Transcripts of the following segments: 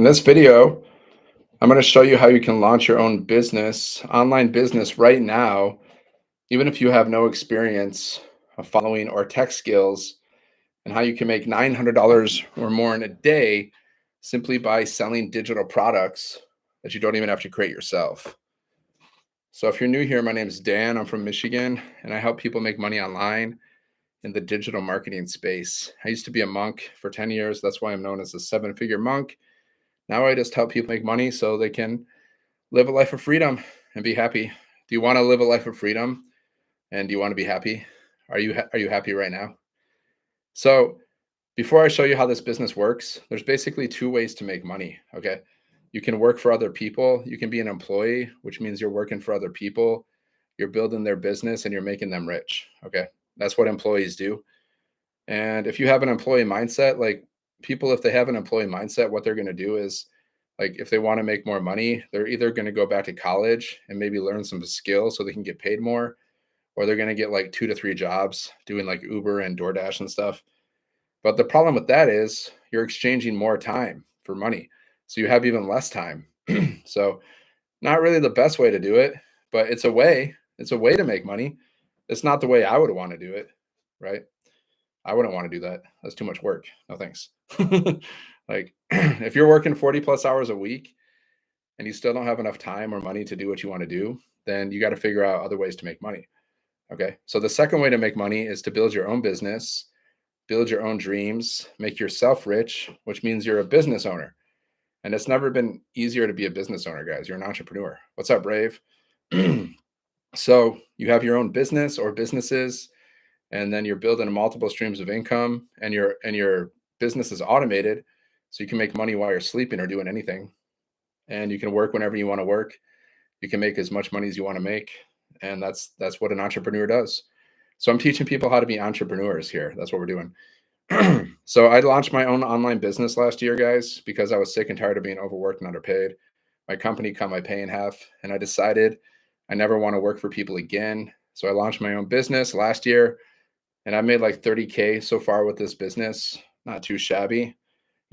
In this video, I'm going to show you how you can launch your own business, online business right now, even if you have no experience of following or tech skills, and how you can make $900 or more in a day simply by selling digital products that you don't even have to create yourself. So if you're new here, my name is Dan. I'm from Michigan, and I help people make money online in the digital marketing space. I used to be a monk for 10 years. That's why I'm known as a seven-figure monk. Now I just help people make money so they can live a life of freedom and be happy. Do you want to live a life of freedom and do you want to be happy? Are you happy right now? So, before I show you how this business works, there's basically two ways to make money, okay? You can work for other people. You can be an employee, which means you're working for other people. You're building their business and you're making them rich, okay? That's what employees do. And if you have an employee mindset, like people, if they have an employee mindset, what they're going to do is like if they want to make more money, they're either going to go back to college and maybe learn some skills so they can get paid more, or they're going to get like 2 to 3 jobs doing like Uber and DoorDash and stuff. But the problem with that is you're exchanging more time for money. So you have even less time. So not really the best way to do it, but it's a way. It's a way to make money. It's not the way I would want to do it, right? I wouldn't want to do that. That's too much work. No thanks. Like if you're working 40 plus hours a week and you still don't have enough time or money to do what you want to do, then you got to figure out other ways to make money. Okay. So the second way to make money is to build your own business, build your own dreams, make yourself rich, which means you're a business owner. And it's never been easier to be a business owner, guys. You're an entrepreneur. What's up, Brave? So you have your own business or businesses, and then you're building multiple streams of income, and your business is automated, so you can make money while you're sleeping or doing anything, and you can work whenever you want to work. You can make as much money as you want to make, and that's what an entrepreneur does. So I'm teaching people how to be entrepreneurs here. That's what we're doing. So I launched my own online business last year, guys, because I was sick and tired of being overworked and underpaid. My company cut my pay in half, and I decided I never want to work for people again. So I launched my own business last year, and I made like 30K so far with this business. Not too shabby.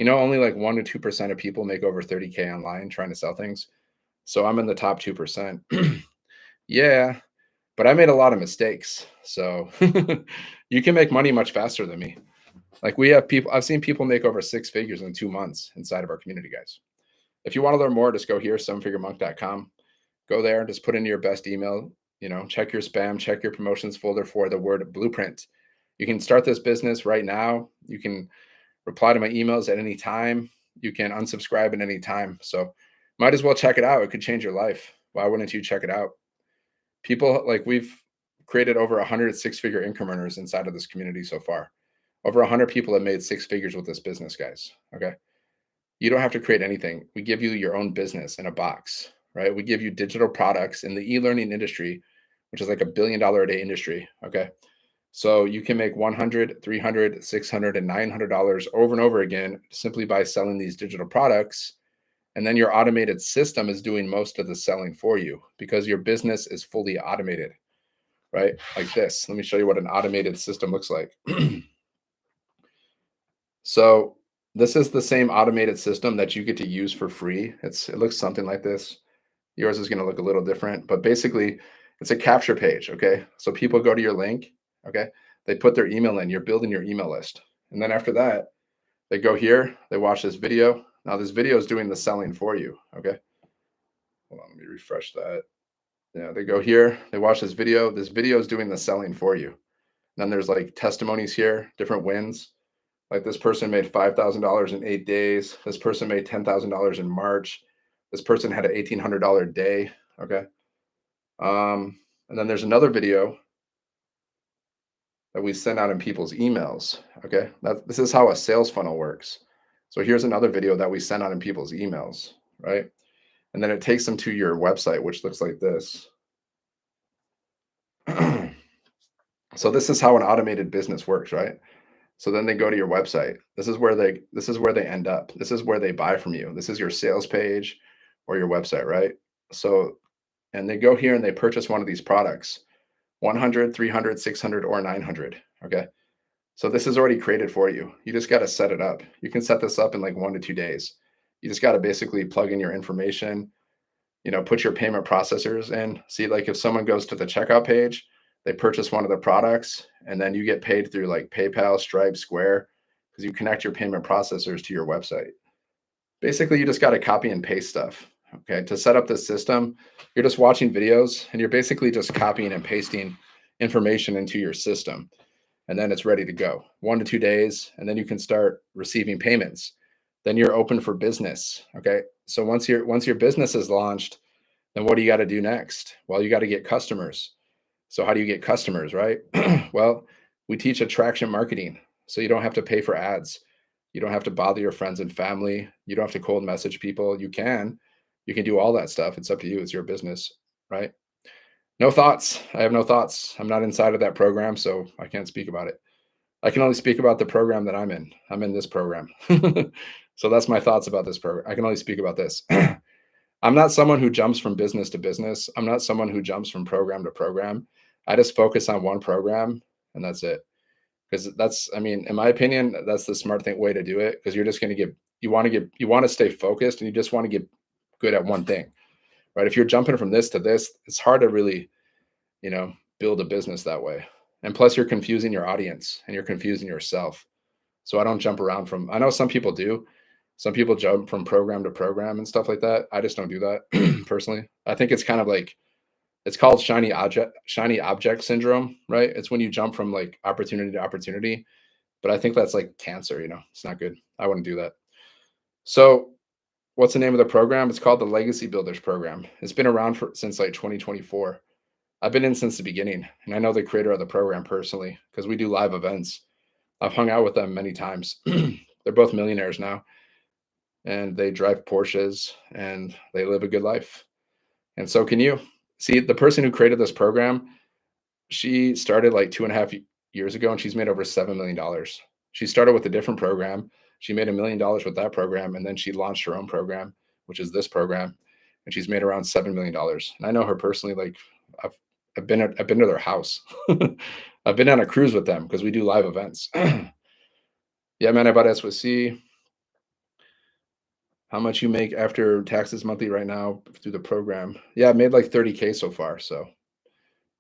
Only like 1 to 2% of people make over 30K online trying to sell things. So I'm in the top 2%. Yeah, but I made a lot of mistakes. So you can make money much faster than me. Like we have people, I've seen people make over 6 figures in 2 months inside of our community, guys. If you want to learn more, just go here, sevenfiguremonk.com. Go there, just put in your best email, check your spam, check your promotions folder for the word blueprint. You can start this business right now. You can reply to my emails at any time. You can unsubscribe at any time. So might as well check it out. It could change your life. Why wouldn't you check it out? People like we've created over 100 six-figure income earners inside of this community so far. Over 100 people have made 6 figures with this business, guys. Okay. You don't have to create anything. We give you your own business in a box, right? We give you digital products in the e-learning industry, which is like $1 billion a day industry. Okay. So you can make 100, 300, 600, and $900 over and over again simply by selling these digital products. And then your automated system is doing most of the selling for you because your business is fully automated, right? Like this. Let me show you what an automated system looks like. So this is the same automated system that you get to use for free. It looks something like this. Yours is going to look a little different, but basically it's a capture page. Okay. So people go to your link. Okay. They put their email in, you're building your email list. And then after that, they go here, they watch this video. Now this video is doing the selling for you. Okay. Hold on. Let me refresh that. Yeah. They go here, they watch this video. This video is doing the selling for you. Then there's like testimonies here, different wins. Like this person made $5,000 in 8 days. This person made $10,000 in March. This person had an $1,800 day. Okay. And then there's another video that we send out in people's emails. Okay. This is how a sales funnel works. So here's another video that we send out in people's emails, right? And then it takes them to your website, which looks like this. So this is how an automated business works, right? So then they go to your website. This is where they end up. This is where they buy from you. This is your sales page or your website, right? So and they go here and they purchase one of these products, 100, 300, 600 or 900, okay? So this is already created for you. You just got to set it up. You can set this up in like 1 to 2 days. You just got to basically plug in your information, put your payment processors in. See, like if someone goes to the checkout page, they purchase one of the products, and then you get paid through like PayPal, Stripe, Square, because you connect your payment processors to your website. Basically, you just got to copy and paste stuff. Okay. To set up this system, you're just watching videos and you're basically just copying and pasting information into your system. And then it's ready to go. 1 to 2 days. And then you can start receiving payments. Then you're open for business. Okay. So once your business is launched, then what do you got to do next? Well, you got to get customers. So how do you get customers, right? Well, we teach attraction marketing. So you don't have to pay for ads. You don't have to bother your friends and family. You don't have to cold message people. You can do all that stuff. It's up to you. It's your business, right? No thoughts. I have no thoughts. I'm not inside of that program, so I can't speak about it. I can only speak about the program that I'm in. I'm in this program. So that's my thoughts about this program. I can only speak about this. I'm not someone who jumps from business to business. I'm not someone who jumps from program to program. I just focus on one program and that's it. Because I mean, in my opinion, that's the smart way to do it. Because you're just going to you want to stay focused and you just want to get good at one thing, right? If you're jumping from this to this, it's hard to really, build a business that way. And plus, you're confusing your audience and you're confusing yourself. So I don't jump around I know some people do. Some people jump from program to program and stuff like that. I just don't do that personally. I think it's kind of like, it's called shiny object syndrome, right? It's when you jump from like opportunity to opportunity. But I think that's like cancer, it's not good. I wouldn't do that. So what's the name of the program? It's called the Legacy Builders Program. It's been around since like 2024. I've been in since the beginning, and I know the creator of the program personally because we do live events. I've hung out with them many times. They're both millionaires now, and they drive Porsches and they live a good life. And so can you. See, the person who created this program, she started like 2.5 years ago, and she's made over $7 million. She started with a different program. She made $1 million with that program, and then she launched her own program, which is this program, and she's made around $7 million. And I know her personally. Like I've I've been to their house. I've been on a cruise with them because we do live events. Yeah, man. I bought SWC. How much you make after taxes monthly right now through the program? Yeah, I made like 30K so far. So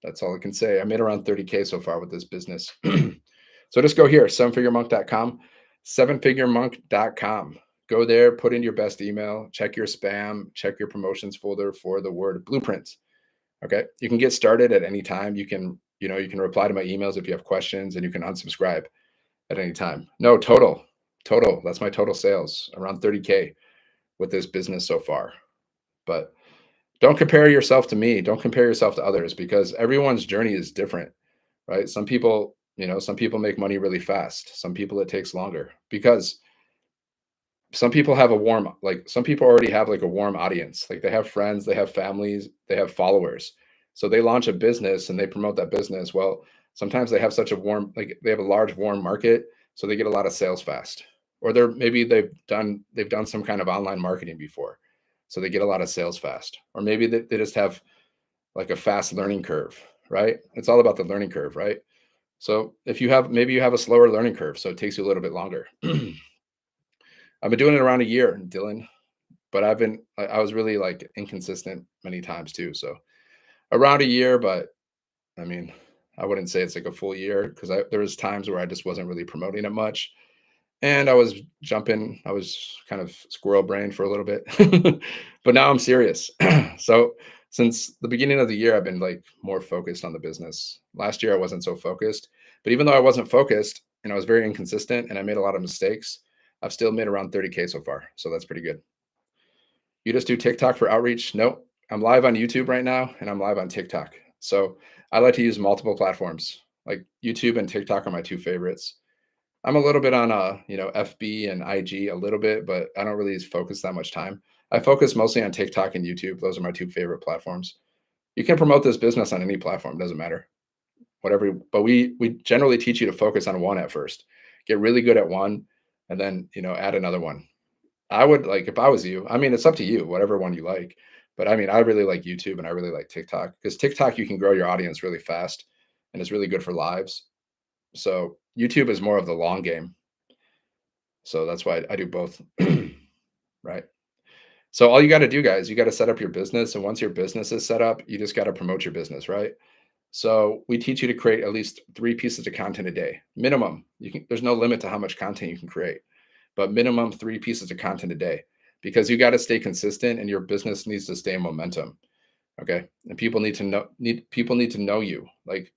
that's all I can say. I made around 30K so far with this business. So just go here, sevenfiguremonk.com, sevenfiguremonk.com. Go there, put in your best email, check your spam, check your promotions folder for the word blueprint. Okay. You can get started at any time. You can reply to my emails if you have questions, and you can unsubscribe at any time. No, total. That's my total sales, around 30K with this business so far. But don't compare yourself to me. Don't compare yourself to others because everyone's journey is different, right? Some people make money really fast. Some people it takes longer because some people already have like a warm audience. Like they have friends, they have families, they have followers. So they launch a business and they promote that business. Well, sometimes they have they have a large warm market, so they get a lot of sales fast. Or maybe they've done some kind of online marketing before. So they get a lot of sales fast. Or maybe they just have like a fast learning curve, right? It's all about the learning curve, right? So if maybe you have a slower learning curve, so it takes you a little bit longer. I've been doing it around a year, Dylan, but I was really like inconsistent many times too. So around a year, but I mean, I wouldn't say it's like a full year because there was times where I just wasn't really promoting it much, and I was jumping. I was kind of squirrel brained for a little bit, but now I'm serious. So since the beginning of the year, I've been like more focused on the business. Last year, I wasn't so focused, but even though I wasn't focused and I was very inconsistent and I made a lot of mistakes, I've still made around 30K so far. So that's pretty good. You just do TikTok for outreach? No, I'm live on YouTube right now and I'm live on TikTok. So I like to use multiple platforms. Like YouTube and TikTok are my two favorites. I'm a little bit on FB and IG a little bit, but I don't really focus that much time. I focus mostly on TikTok and YouTube. Those are my two favorite platforms. You can promote this business on any platform, doesn't matter. Whatever, but we generally teach you to focus on one at first. Get really good at one and then, add another one. I would like if I was you. I mean, it's up to you, whatever one you like. But I mean, I really like YouTube and I really like TikTok because TikTok you can grow your audience really fast and it's really good for lives. So YouTube is more of the long game. So that's why I do both. right? So all you got to do, guys, you got to set up your business. And once your business is set up, you just got to promote your business, right? So we teach you to create at least 3 pieces of content a day, minimum. There's no limit to how much content you can create, but minimum 3 pieces of content a day, because you got to stay consistent and your business needs to stay in momentum. Okay. And people need to know you. Like,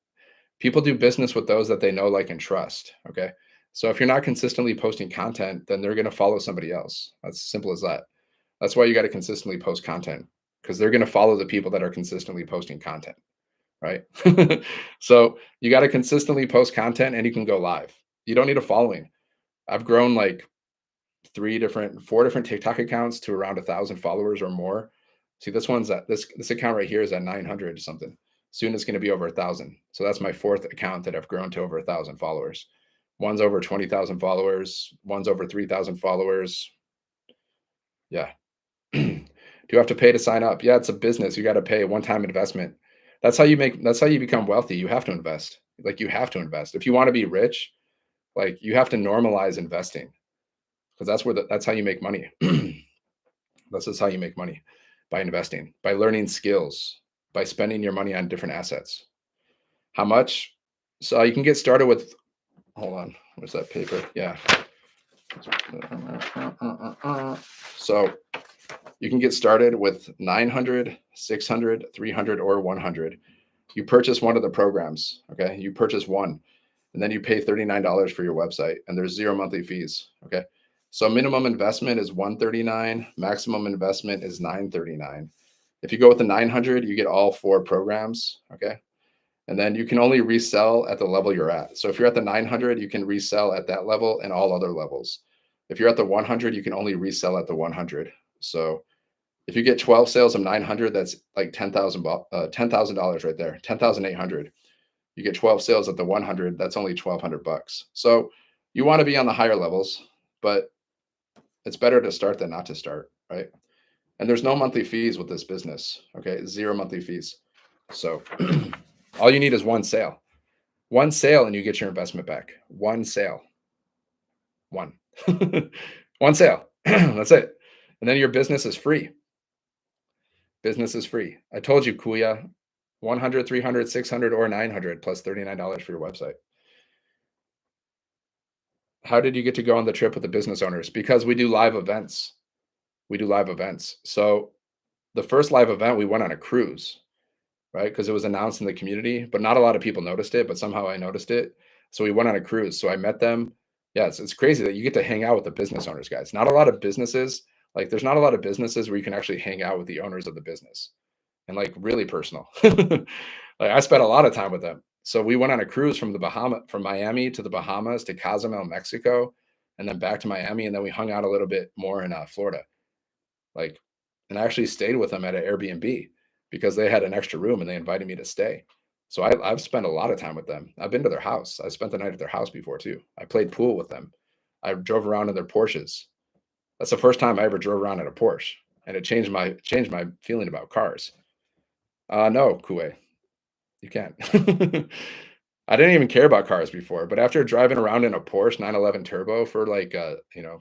people do business with those that they know, like, and trust. Okay. So if you're not consistently posting content, then they're going to follow somebody else. That's simple as that. That's why you got to consistently post content, because they're going to follow the people that are consistently posting content, right? So you got to consistently post content and you can go live. You don't need a following. I've grown like 4 different TikTok accounts to around 1,000 followers or more. See, this account right here is at 900 something. Soon it's going to be over 1,000. So that's my fourth account that I've grown to over 1,000 followers. One's over 20,000 followers. One's over 3,000 followers. Yeah. Do you have to pay to sign up? Yeah, it's a business. You got to pay a one-time investment. That's how you become wealthy. You have to invest. Like, you have to invest. If you want to be rich, like, you have to normalize investing, because that's how you make money. This is how you make money, by investing, by learning skills, by spending your money on different assets. How much? So you can get started with, hold on, where's that paper? Yeah. So you can get started with 900, 600, 300, or 100. You purchase one of the programs. Okay. You purchase one, and then you pay $39 for your website, and there's 0 monthly fees. Okay. So minimum investment is $139. Maximum investment is $939. If you go with the 900, you get all 4 programs. Okay. And then you can only resell at the level you're at. So if you're at the 900, you can resell at that level and all other levels. If you're at the 100, you can only resell at the 100. So if you get 12 sales of 900, that's like $10,000 right there, 10,800. You get 12 sales at the 100, that's only 1,200 bucks. So you want to be on the higher levels, but it's better to start than not to start, right? And there's no monthly fees with this business. Okay, 0 monthly fees. So all you need is one sale, and you get your investment back. One sale, one, one sale. That's it. And then your business is free. Business is free. I told you, Kuya, 100, 300, 600, or 900 plus $39 for your website. How did you get to go on the trip with the business owners? Because we do live events. We do live events. So the first live event, we went on a cruise, right? Because it was announced in the community, but not a lot of people noticed it, but somehow I noticed it. So we went on a cruise. So I met them. Yeah, it's crazy that you get to hang out with the business owners, guys. Not a lot of businesses, like, there's not a lot of businesses where you can actually hang out with the owners of the business and, like, really personal. Like, I spent a lot of time with them. So we went on a cruise from Miami to the Bahamas to Cozumel, Mexico, and then back to Miami, and then we hung out a little bit more in Florida. Like, and I actually stayed with them at an Airbnb because they had an extra room and they invited me to stay. So I've spent a lot of time with them. I've been to their house. I spent the night at their house before too. I played pool with them. I drove around in their Porsches. That's the first time I ever drove around in a Porsche, and it changed my feeling about cars. No, Kuwait, you can't. I didn't even care about cars before, but after driving around in a Porsche 911 Turbo for like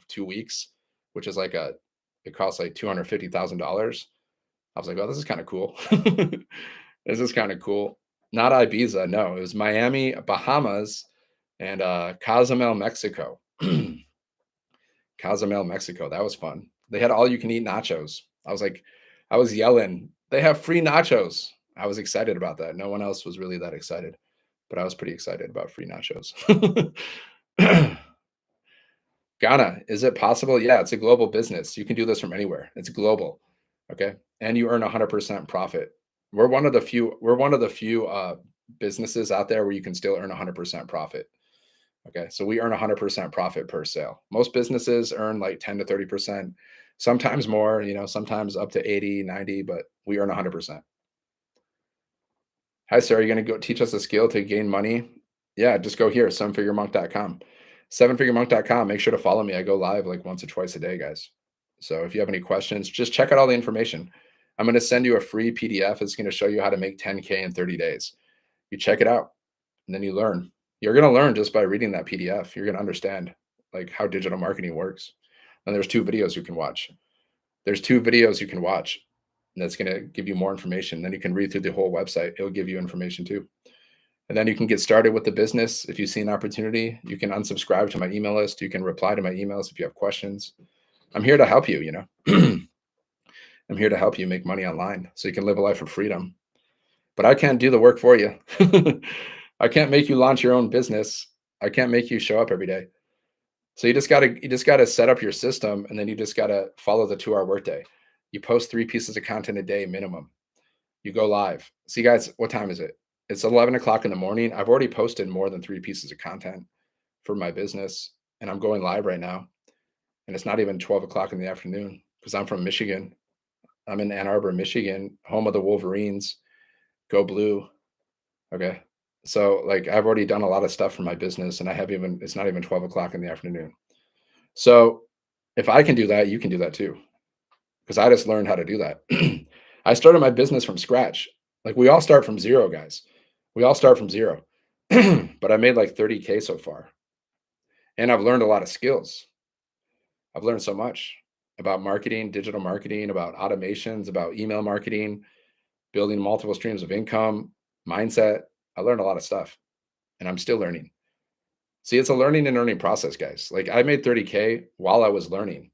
2 weeks, which is like it costs like $250,000. I was like, oh, this is kind of cool. This is kind of cool. Not Ibiza, no, it was Miami, Bahamas, and Cozumel, Mexico. Cozumel, Mexico. That was fun. They had all you can eat nachos. I was yelling, they have free nachos. I was excited about that. No one else was really that excited, but I was pretty excited about free nachos. Ghana, is it possible? Yeah, it's a global business. You can do this from anywhere. It's global. Okay. And you earn 100% profit. We're one of the few businesses out there where you can still earn 100% profit. Okay. So we earn 100% profit per sale. Most businesses earn like 10 to 30%, sometimes more, sometimes up to 80, 90, but we earn 100%. Hi, sir. Are you going to go teach us a skill to gain money? Yeah, just go here, sevenfiguremonk.com. Sevenfiguremonk.com. Make sure to follow me. I go live like once or twice a day, guys. So if you have any questions, just check out all the information. I'm going to send you a free PDF. It's going to show you how to make 10K in 30 days. You check it out, and then you learn. You're going to learn just by reading that PDF. You're going to understand like how digital marketing works. And there's 2 videos you can watch. There's 2 videos you can watch, and that's gonna give you more information. Then you can read through the whole website. It'll give you information too. And then you can get started with the business. If you see an opportunity, you can unsubscribe to my email list. You can reply to my emails if you have questions. I'm here to help you, you know. I'm here to help you make money online so you can live a life of freedom. But I can't do the work for you. I can't make you launch your own business. I can't make you show up every day. So you just gotta set up your system, and then you just gotta follow the 2-hour workday. You post 3 pieces of content a day minimum. You go live. See, guys, what time is it? It's 11 o'clock in the morning. I've already posted more than 3 pieces of content for my business, and I'm going live right now. And it's not even 12 o'clock in the afternoon because I'm from Michigan. I'm in Ann Arbor, Michigan, home of the Wolverines. Go blue. Okay. So like I've already done a lot of stuff for my business, and it's not even 12 o'clock in the afternoon. So if I can do that, you can do that too. Because I just learned how to do that. I started my business from scratch. Like we all start from zero, guys. We all start from zero. But I made like 30K so far. And I've learned a lot of skills. I've learned so much about marketing, digital marketing, about automations, about email marketing, building multiple streams of income, mindset. I learned a lot of stuff, and I'm still learning. See, it's a learning and earning process, guys. Like I made 30K while I was learning,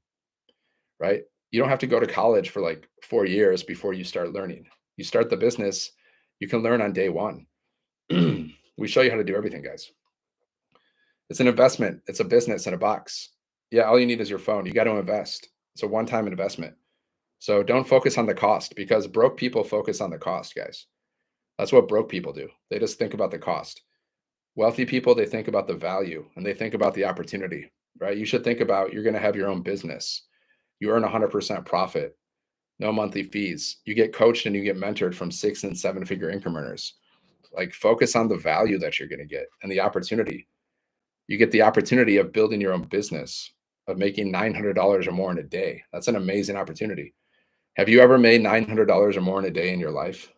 right? You don't have to go to college for like 4 years before you start learning. You start the business, you can learn on day one. We show you how to do everything, guys. It's an investment, it's a business in a box. Yeah, all you need is your phone. You got to invest. It's a one-time investment. So don't focus on the cost because broke people focus on the cost, guys. That's what broke people do. They just think about the cost. Wealthy people, they think about the value and they think about the opportunity, right? You should think about you're going to have your own business. You earn 100% profit, no monthly fees. You get coached and you get mentored from 6 and 7 figure income earners. Like focus on the value that you're going to get and the opportunity. You get the opportunity of building your own business, of making $900 or more in a day. That's an amazing opportunity. Have you ever made $900 or more in a day in your life?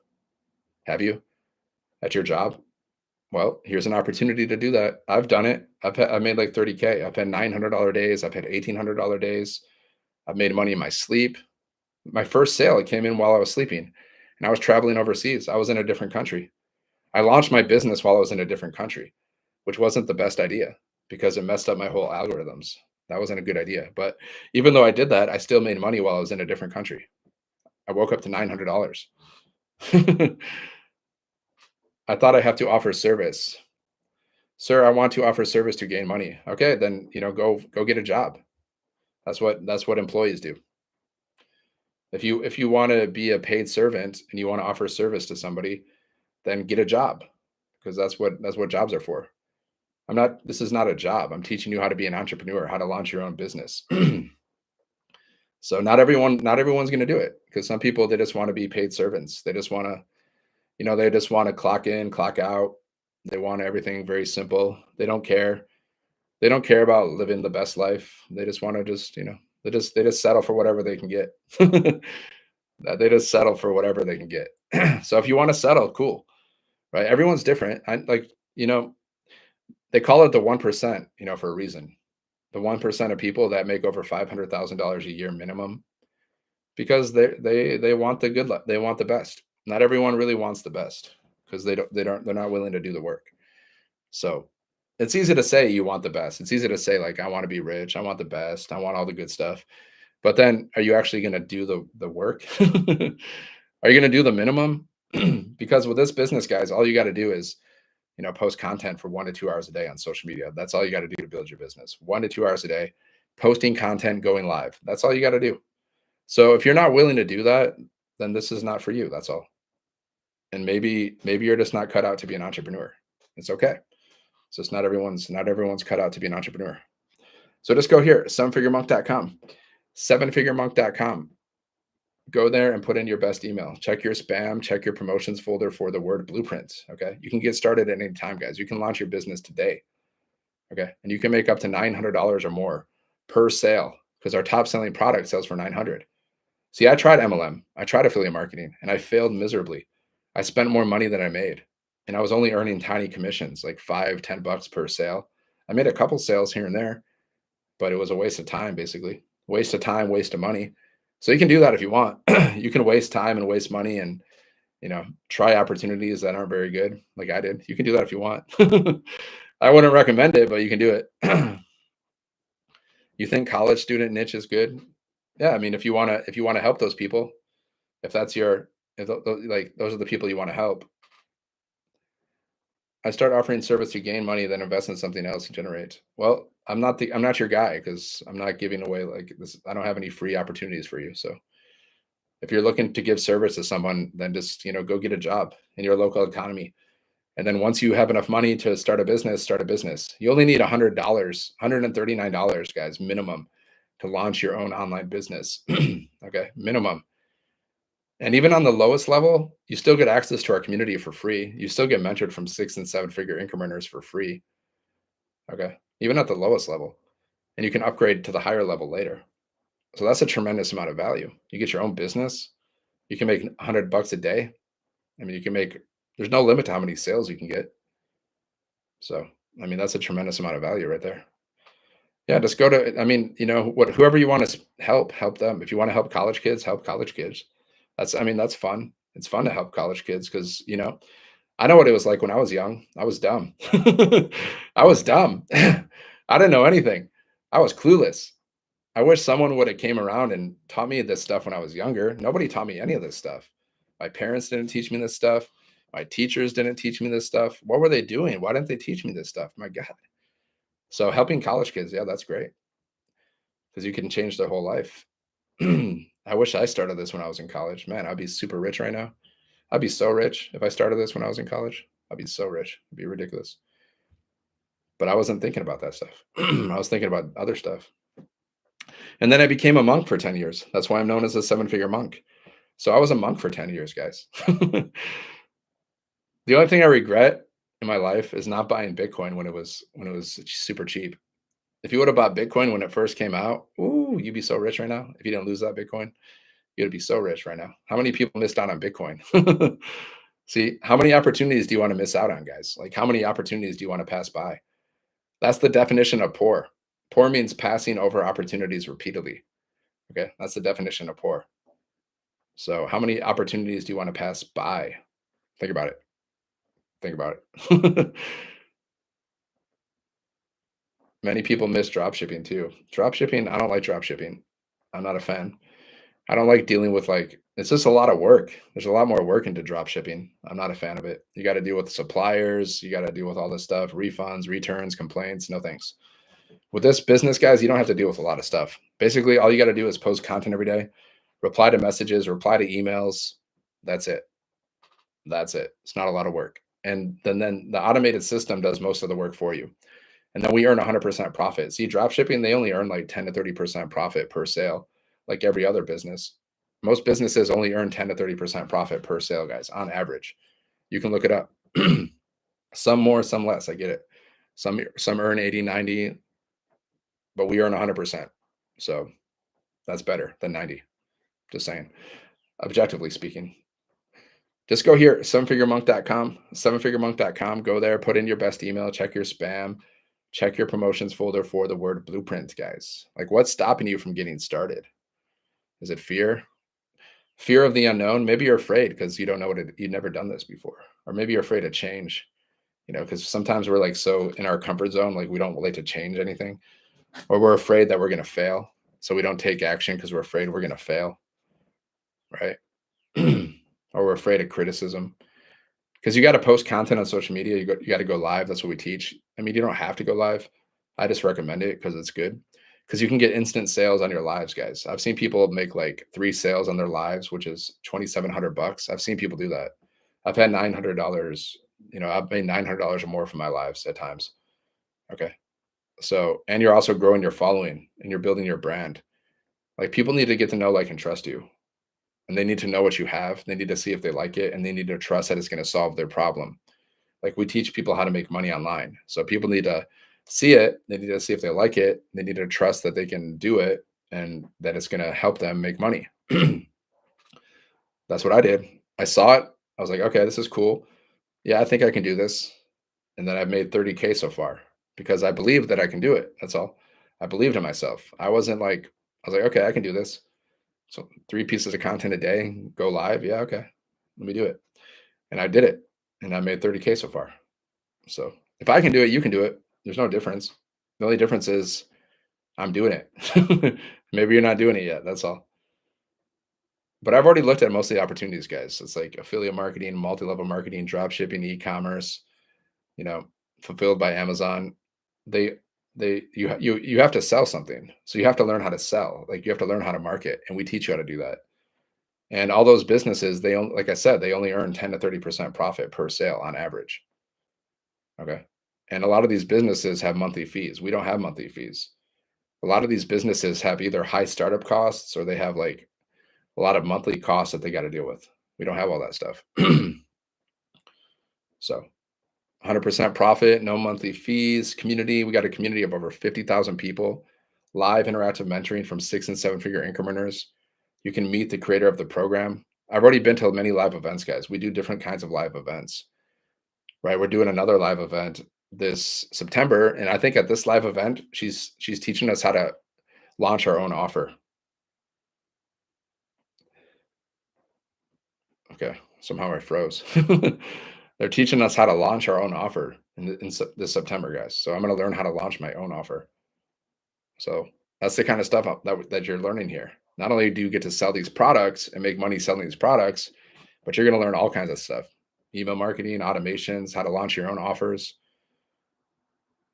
Have you? At your job? Well, here's an opportunity to do that. I've done it. I've made like 30K. I've had $900 days. I've had $1,800 days. I've made money in my sleep. My first sale, it came in while I was sleeping and I was traveling overseas. I was in a different country. I launched my business while I was in a different country, which wasn't the best idea because it messed up my whole algorithms. That wasn't a good idea. But even though I did that, I still made money while I was in a different country. I woke up to $900. I thought I have to offer service. Sir, I want to offer service to gain money. Okay, then go get a job. That's what employees do. If you want to be a paid servant and you want to offer service to somebody, then get a job because that's what jobs are for. This is not a job. I'm teaching you how to be an entrepreneur, how to launch your own business. So not everyone's going to do it because some people they just want to be paid servants. They just want to clock in, clock out. They want everything very simple. They don't care. They don't care about living the best life. They just want to they just settle for whatever they can get. They just settle for whatever they can get. So if you want to settle, cool, right? Everyone's different. They call it the 1%, for a reason. The 1% of people that make over $500,000 a year minimum, because they want the good life. They want the best. Not everyone really wants the best because they're not willing to do the work. So it's easy to say you want the best. It's easy to say like I want to be rich, I want the best, I want all the good stuff. But then are you actually going to do the work? Are you going to do the minimum? Because with this business, guys, all you got to do is post content for 1 to 2 hours a day on social media. That's all you got to do to build your business. 1 to 2 hours a day, posting content, going live. That's all you got to do. So if you're not willing to do that, then this is not for you. That's all. And maybe you're just not cut out to be an entrepreneur. It's okay. So it's not everyone's cut out to be an entrepreneur. So just go here, sevenfiguremonk.com. Sevenfiguremonk.com. Go there and put in your best email. Check your spam, check your promotions folder for the word blueprint. Okay. You can get started at any time, guys. You can launch your business today. Okay. And you can make up to $900 or more per sale because our top selling product sells for 900. See, I tried MLM, I tried affiliate marketing, and I failed miserably. I spent more money than I made, and I was only earning tiny commissions, like $5, $10 per sale. I made a couple sales here and there, but it was a waste of time, basically. Waste of time, waste of money. So you can do that if you want. You can waste time and waste money and, try opportunities that aren't very good, like I did. You can do that if you want. I wouldn't recommend it, but you can do it. You think college student niche is good? Yeah, I mean, if you wanna help those people, if that's your if like those are the people you wanna help. I start offering service to gain money, then invest in something else to generate. Well, I'm not your guy because I'm not giving away like this. I don't have any free opportunities for you. So if you're looking to give service to someone, then just go get a job in your local economy. And then once you have enough money to start a business, start a business. You only need $100, $139, guys, minimum to launch your own online business. Okay, minimum. And even on the lowest level, you still get access to our community for free. You still get mentored from 6 and 7 figure income earners for free. Okay, even at the lowest level. And you can upgrade to the higher level later. So that's a tremendous amount of value. You get your own business. You can make $100 a day. I mean, you can make, there's no limit to how many sales you can get. So, I mean, that's a tremendous amount of value right there. Yeah, just go to, I mean, whoever you want to help them. If you want to help college kids, help college kids. I mean, that's fun. It's fun to help college kids because, I know what it was like when I was young. I was dumb. I was dumb. I didn't know anything. I was clueless. I wish someone would have came around and taught me this stuff when I was younger. Nobody taught me any of this stuff. My parents didn't teach me this stuff. My teachers didn't teach me this stuff. What were they doing? Why didn't they teach me this stuff? My God. So helping college kids, yeah, that's great because you can change their whole life. I wish I started this when I was in college. Man, I'd be super rich right now. I'd be so rich if I started this when I was in college. I'd be so rich. It'd be ridiculous. But I wasn't thinking about that stuff. I was thinking about other stuff. And then I became a monk for 10 years. That's why I'm known as a 7 figure monk. So I was a monk for 10 years, guys. The only thing I regret in my life is not buying Bitcoin when it was super cheap. If you would have bought Bitcoin when it first came out, ooh, you'd be so rich right now. If you didn't lose that Bitcoin, you'd be so rich right now. How many people missed out on Bitcoin? See, how many opportunities do you want to miss out on, guys? Like, how many opportunities do you want to pass by? That's the definition of poor. Poor means passing over opportunities repeatedly. Okay, that's the definition of poor. So, how many opportunities do you want to pass by? Think about it. Think about it. Many people miss drop shipping too. Drop shipping, I don't like drop shipping. I'm not a fan. I don't like dealing with like it's just a lot of work. There's a lot more work into drop shipping. I'm not a fan of it. You got to deal with suppliers, you got to deal with all this stuff, refunds, returns, complaints, no thanks. With this business, guys, you don't have to deal with a lot of stuff. Basically, all you got to do is post content every day, reply to messages, reply to emails. That's it. That's it. It's not a lot of work. And then the automated system does most of the work for you. And then we earn 100% profit. See, drop shipping, they only earn like 10 to 30% profit per sale, like every other business. Most businesses only earn 10 to 30% profit per sale, guys, on average. You can look it up. Some more, some less. I get it. Some earn 80, 90, but we earn 100%. So that's better than 90. Just saying, objectively speaking. Just go here, sevenfiguremonk.com, sevenfiguremonk.com. Go there, put in your best email, check your spam, check your promotions folder for the word blueprint, guys. Like, what's stopping you from getting started? Is it fear? Fear of the unknown? Maybe you're afraid because you don't know you've never done this before. Or maybe you're afraid of change, because sometimes we're like so in our comfort zone, like we don't like to change anything, or we're afraid that we're going to fail. So we don't take action because we're afraid we're going to fail, right? Or we're afraid of criticism. Because you got to post content on social media. You got to go live. That's what we teach. I mean, you don't have to go live. I just recommend it because it's good. Because you can get instant sales on your lives, guys. I've seen people make like 3 sales on their lives, which is $2,700. I've seen people do that. I've had $900. I've made $900 or more from my lives at times. Okay. So, and you're also growing your following and you're building your brand. Like, people need to get to know, like, and trust you. And they need to know what you have. They need to see if they like it, and they need to trust that it's going to solve their problem. Like, we teach people how to make money online. So people need to see it. They need to see if they like it. They need to trust that they can do it and that it's going to help them make money. That's what I did. I saw it. I was like, okay, this is cool. Yeah, I think I can do this. And then I've made 30K so far because I believed that I can do it. That's all. I believed in myself. I was like, okay, I can do this. So 3 pieces of content a day, go live. Yeah, okay. Let me do it. And I did it. And I made 30K so far. So if I can do it, you can do it. There's no difference. The only difference is I'm doing it. Maybe you're not doing it yet. That's all. But I've already looked at most of the opportunities, guys. It's like affiliate marketing, multi-level marketing, drop shipping, e-commerce, you know, fulfilled by Amazon. They you have to sell something. So you have to learn how to sell. Like you have to learn how to market, and we teach you how to do that. And all those businesses, they only, like I said, they only earn 10 to 30% profit per sale on average. Okay. And a lot of these businesses have monthly fees. We don't have monthly fees. A lot of these businesses have either high startup costs or they have like a lot of monthly costs that they got to deal with. We don't have all that stuff. So 100% profit, no monthly fees, community. We got a community of over 50,000 people, live interactive mentoring from 6 and 7 figure income earners. You can meet the creator of the program. I've already been to many live events, guys. We do different kinds of live events, right? We're doing another live event this September. And I think at this live event, she's teaching us how to launch our own offer. Okay, somehow I froze. They're teaching us how to launch our own offer this September, guys. So I'm going to learn how to launch my own offer. So that's the kind of stuff that you're learning here. Not only do you get to sell these products and make money selling these products, but you're going to learn all kinds of stuff: email marketing, automations, how to launch your own offers,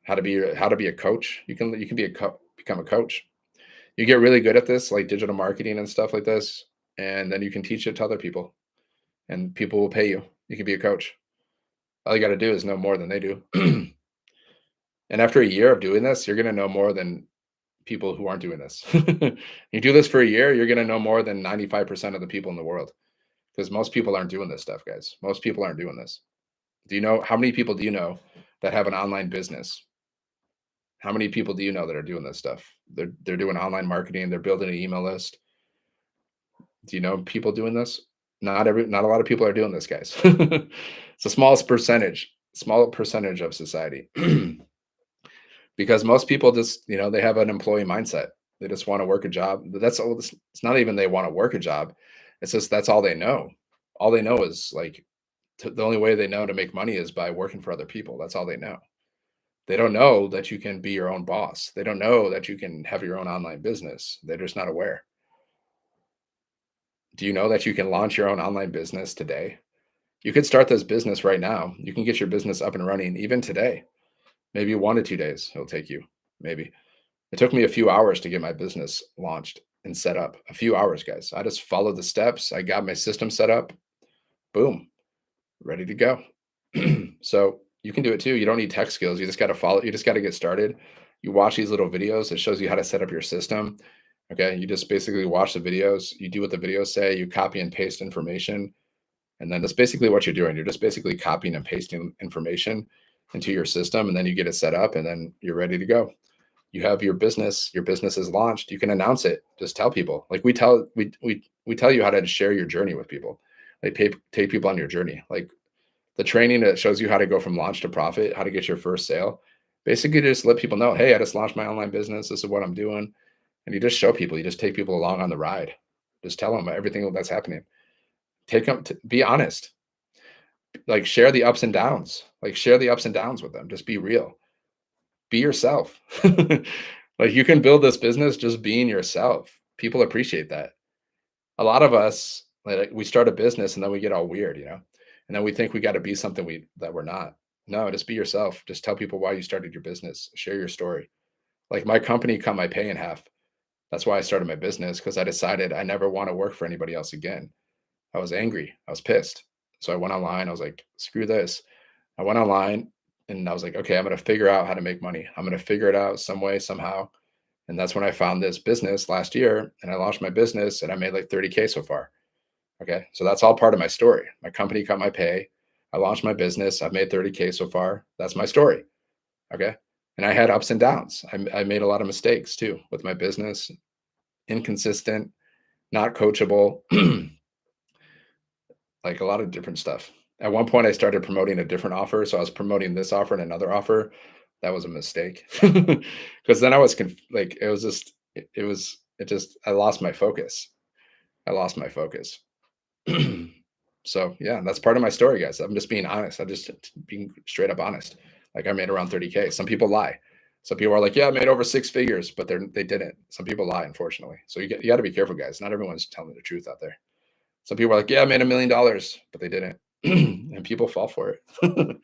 how to be a coach. You can become a coach. You get really good at this, like digital marketing and stuff like this, and then you can teach it to other people, and people will pay you. You can be a coach. All you got to do is know more than they do. And after a year of doing this, you're going to know more than people who aren't doing this. You do this for a year, you're going to know more than 95% of the people in the world, because most people aren't doing this stuff, guys. Most people aren't doing this. Do you know how many people do you know that have an online business? How many people do you know that are doing this stuff? They're doing online marketing, they're building an email list. Do you know people doing this? Not a lot of people are doing this, guys. It's the small percentage of society. Because most people just, they have an employee mindset. They just want to work a job. That's all. It's not even they want to work a job. It's just that's all they know. All they know is like the only way they know to make money is by working for other people. That's all they know. They don't know that you can be your own boss. They don't know that you can have your own online business. They're just not aware. Do you know that you can launch your own online business today? You could start this business right now. You can get your business up and running even today. Maybe 1 to 2 days it'll take you. Maybe. It took me a few hours to get my business launched and set up. A few hours, guys. I just followed the steps. I got my system set up. Boom, ready to go. So you can do it too. You don't need tech skills. You just got to follow. You just got to get started. You watch these little videos. It shows you how to set up your system. Okay. You just basically watch the videos. You do what the videos say. You copy and paste information. And then that's basically what you're doing. You're just basically copying and pasting information into your system. And then you get it set up and then you're ready to go. You have your business is launched. You can announce it. Just tell people. Like we tell you how to share your journey with people. Like take people on your journey. Like the training that shows you how to go from launch to profit, how to get your first sale. Basically, just let people know, hey, I just launched my online business. This is what I'm doing. And you just show people. You just take people along on the ride. Just tell them everything that's happening. Take them to be honest. Like share the ups and downs. Like share the ups and downs with them. Just be real. Be yourself. Like you can build this business just being yourself. People appreciate that. A lot of us, like we start a business and then we get all weird, and then we think we got to be something that we're not. No, just be yourself. Just tell people why you started your business. Share your story. Like my company cut my pay in half. That's why I started my business, because I decided I never want to work for anybody else again. I was angry. I was pissed. So I went online. I was like, screw this. I went online and I was like, okay, I'm going to figure out how to make money. I'm going to figure it out some way, somehow. And that's when I found this business last year and I launched my business and I made like 30K so far. Okay. So that's all part of my story. My company cut my pay. I launched my business. I've made 30K so far. That's my story. Okay. And I had ups and downs. I made a lot of mistakes too with my business, inconsistent, not coachable, like a lot of different stuff. At one point, I started promoting a different offer. So I was promoting this offer and another offer. That was a mistake because then I was like, it was just, it just, I lost my focus. I lost my focus. So yeah, that's part of my story, guys. I'm just being honest. I'm just being straight up honest. Like I made around 30K. Some people lie. Some people are like, yeah, I made over six figures, but they didn't. Some people lie, unfortunately. So you got to be careful, guys. Not everyone's telling the truth out there. Some people are like, yeah, I made $1 million, but they didn't. And people fall for it.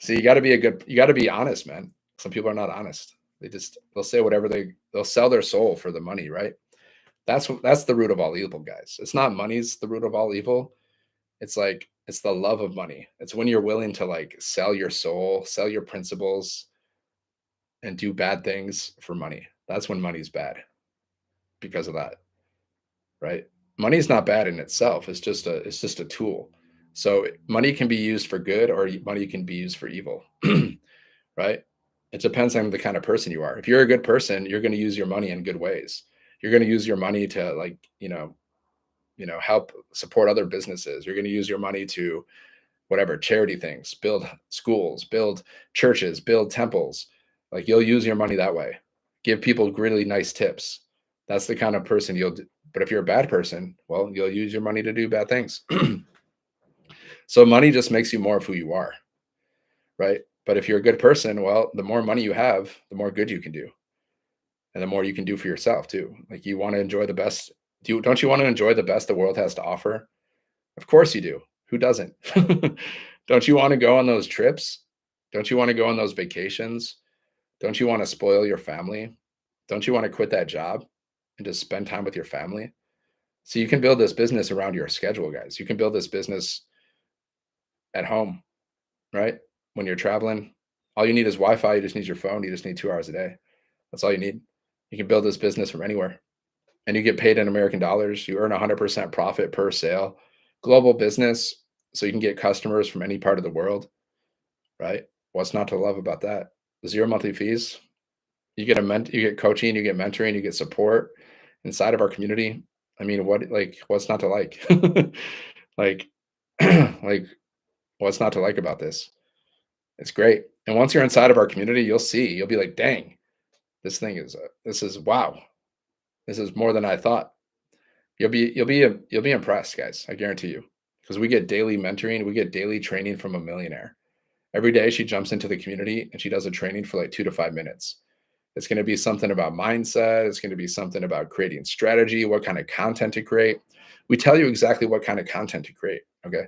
So you got to be honest, man. Some people are not honest. They'll say whatever they'll sell their soul for the money, right? That's the root of all evil, guys. It's not money's the root of all evil. It's the love of money. It's when you're willing to like sell your soul, sell your principles, and do bad things for money. That's when money's bad because of that, right? Money's not bad in itself. It's just a tool. So money can be used for good or money can be used for evil, right? It depends on the kind of person you are. If you're a good person, you're going to use your money in good ways. You're going to use your money to like, help support other businesses. You're going to use your money to whatever charity things, build schools, build churches, build temples. Like you'll use your money that way. Give people really nice tips. That's the kind of person you'll do. But if you're a bad person, well, you'll use your money to do bad things. So money just makes you more of who you are, right? But if you're a good person, well, the more money you have, the more good you can do. And the more you can do for yourself too. Like you want to enjoy the best. Don't you want to enjoy the best the world has to offer? Of course you do. Who doesn't? Don't you want to go on those trips? Don't you want to go on those vacations? Don't you want to spoil your family? Don't you want to quit that job and just spend time with your family? So you can build this business around your schedule, guys. You can build this business at home, right? When you're traveling, all you need is Wi-Fi. You just need your phone. You just need 2 hours a day. That's all you need. You can build this business from anywhere and you get paid in American dollars. You earn 100% profit per sale. Global business, so you can get customers from any part of the world, right? What's not to love about that? Zero monthly fees. You get coaching, you get mentoring, you get support inside of our community. I mean, what's not to like? Like, like, what's not to like about this? It's great. And once you're inside of our community, you'll be like, dang, this is wow. This is more than I thought. You'll be impressed, guys. I guarantee you, because we get daily mentoring, we get daily training from a millionaire. Every day she jumps into the community and she does a training for like 2 to 5 minutes. It's going to be something about mindset. It's going to be something about creating strategy, what kind of content to create. We tell you exactly what kind of content to create. Okay.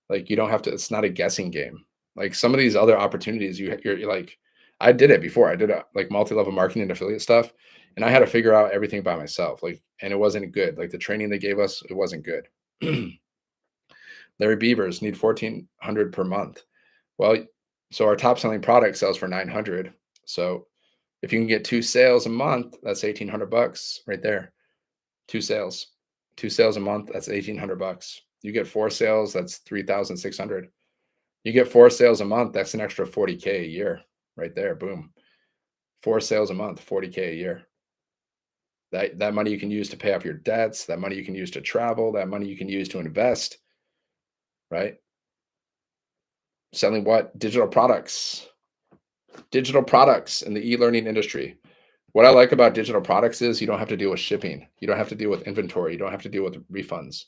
Like you don't have to, it's not a guessing game. Like some of these other opportunities, you're like, I did it before. I did like multi-level marketing and affiliate stuff. And I had to figure out everything by myself. Like, and it wasn't good. Like the training they gave us, it wasn't good. Larry Beavers need 1,400 per month. Well, so our top selling product sells for 900. So if you can get 2 sales a month, that's 1,800 bucks right there. 2 sales, 2 sales a month, that's 1,800 bucks. You get 4 sales, that's 3,600. You get 4 sales a month, that's an extra 40K a year right there. Boom. 4 sales a month, 40K a year. That money you can use to pay off your debts, that money you can use to travel, that money you can use to invest, right? Selling what? Digital products in the e-learning industry. What I like about digital products is you don't have to deal with shipping. You don't have to deal with inventory. You don't have to deal with refunds.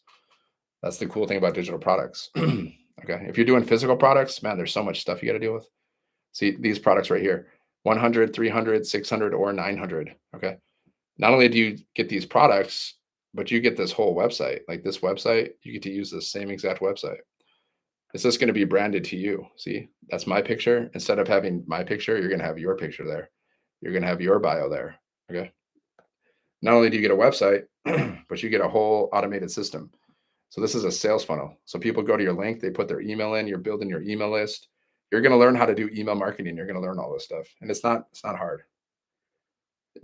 That's the cool thing about digital products. Okay. If you're doing physical products, man, there's so much stuff you got to deal with. See these products right here, 100, 300, 600, or 900. Okay. Not only do you get these products, but you get this whole website. Like this website, you get to use the same exact website. It's just going to be branded to you. See, that's my picture. Instead of having my picture, you're going to have your picture there. You're going to have your bio there. Okay. Not only do you get a website, but you get a whole automated system. So this is a sales funnel. So people go to your link, they put their email in, you're building your email list. You're going to learn how to do email marketing. You're going to learn all this stuff. And it's not hard.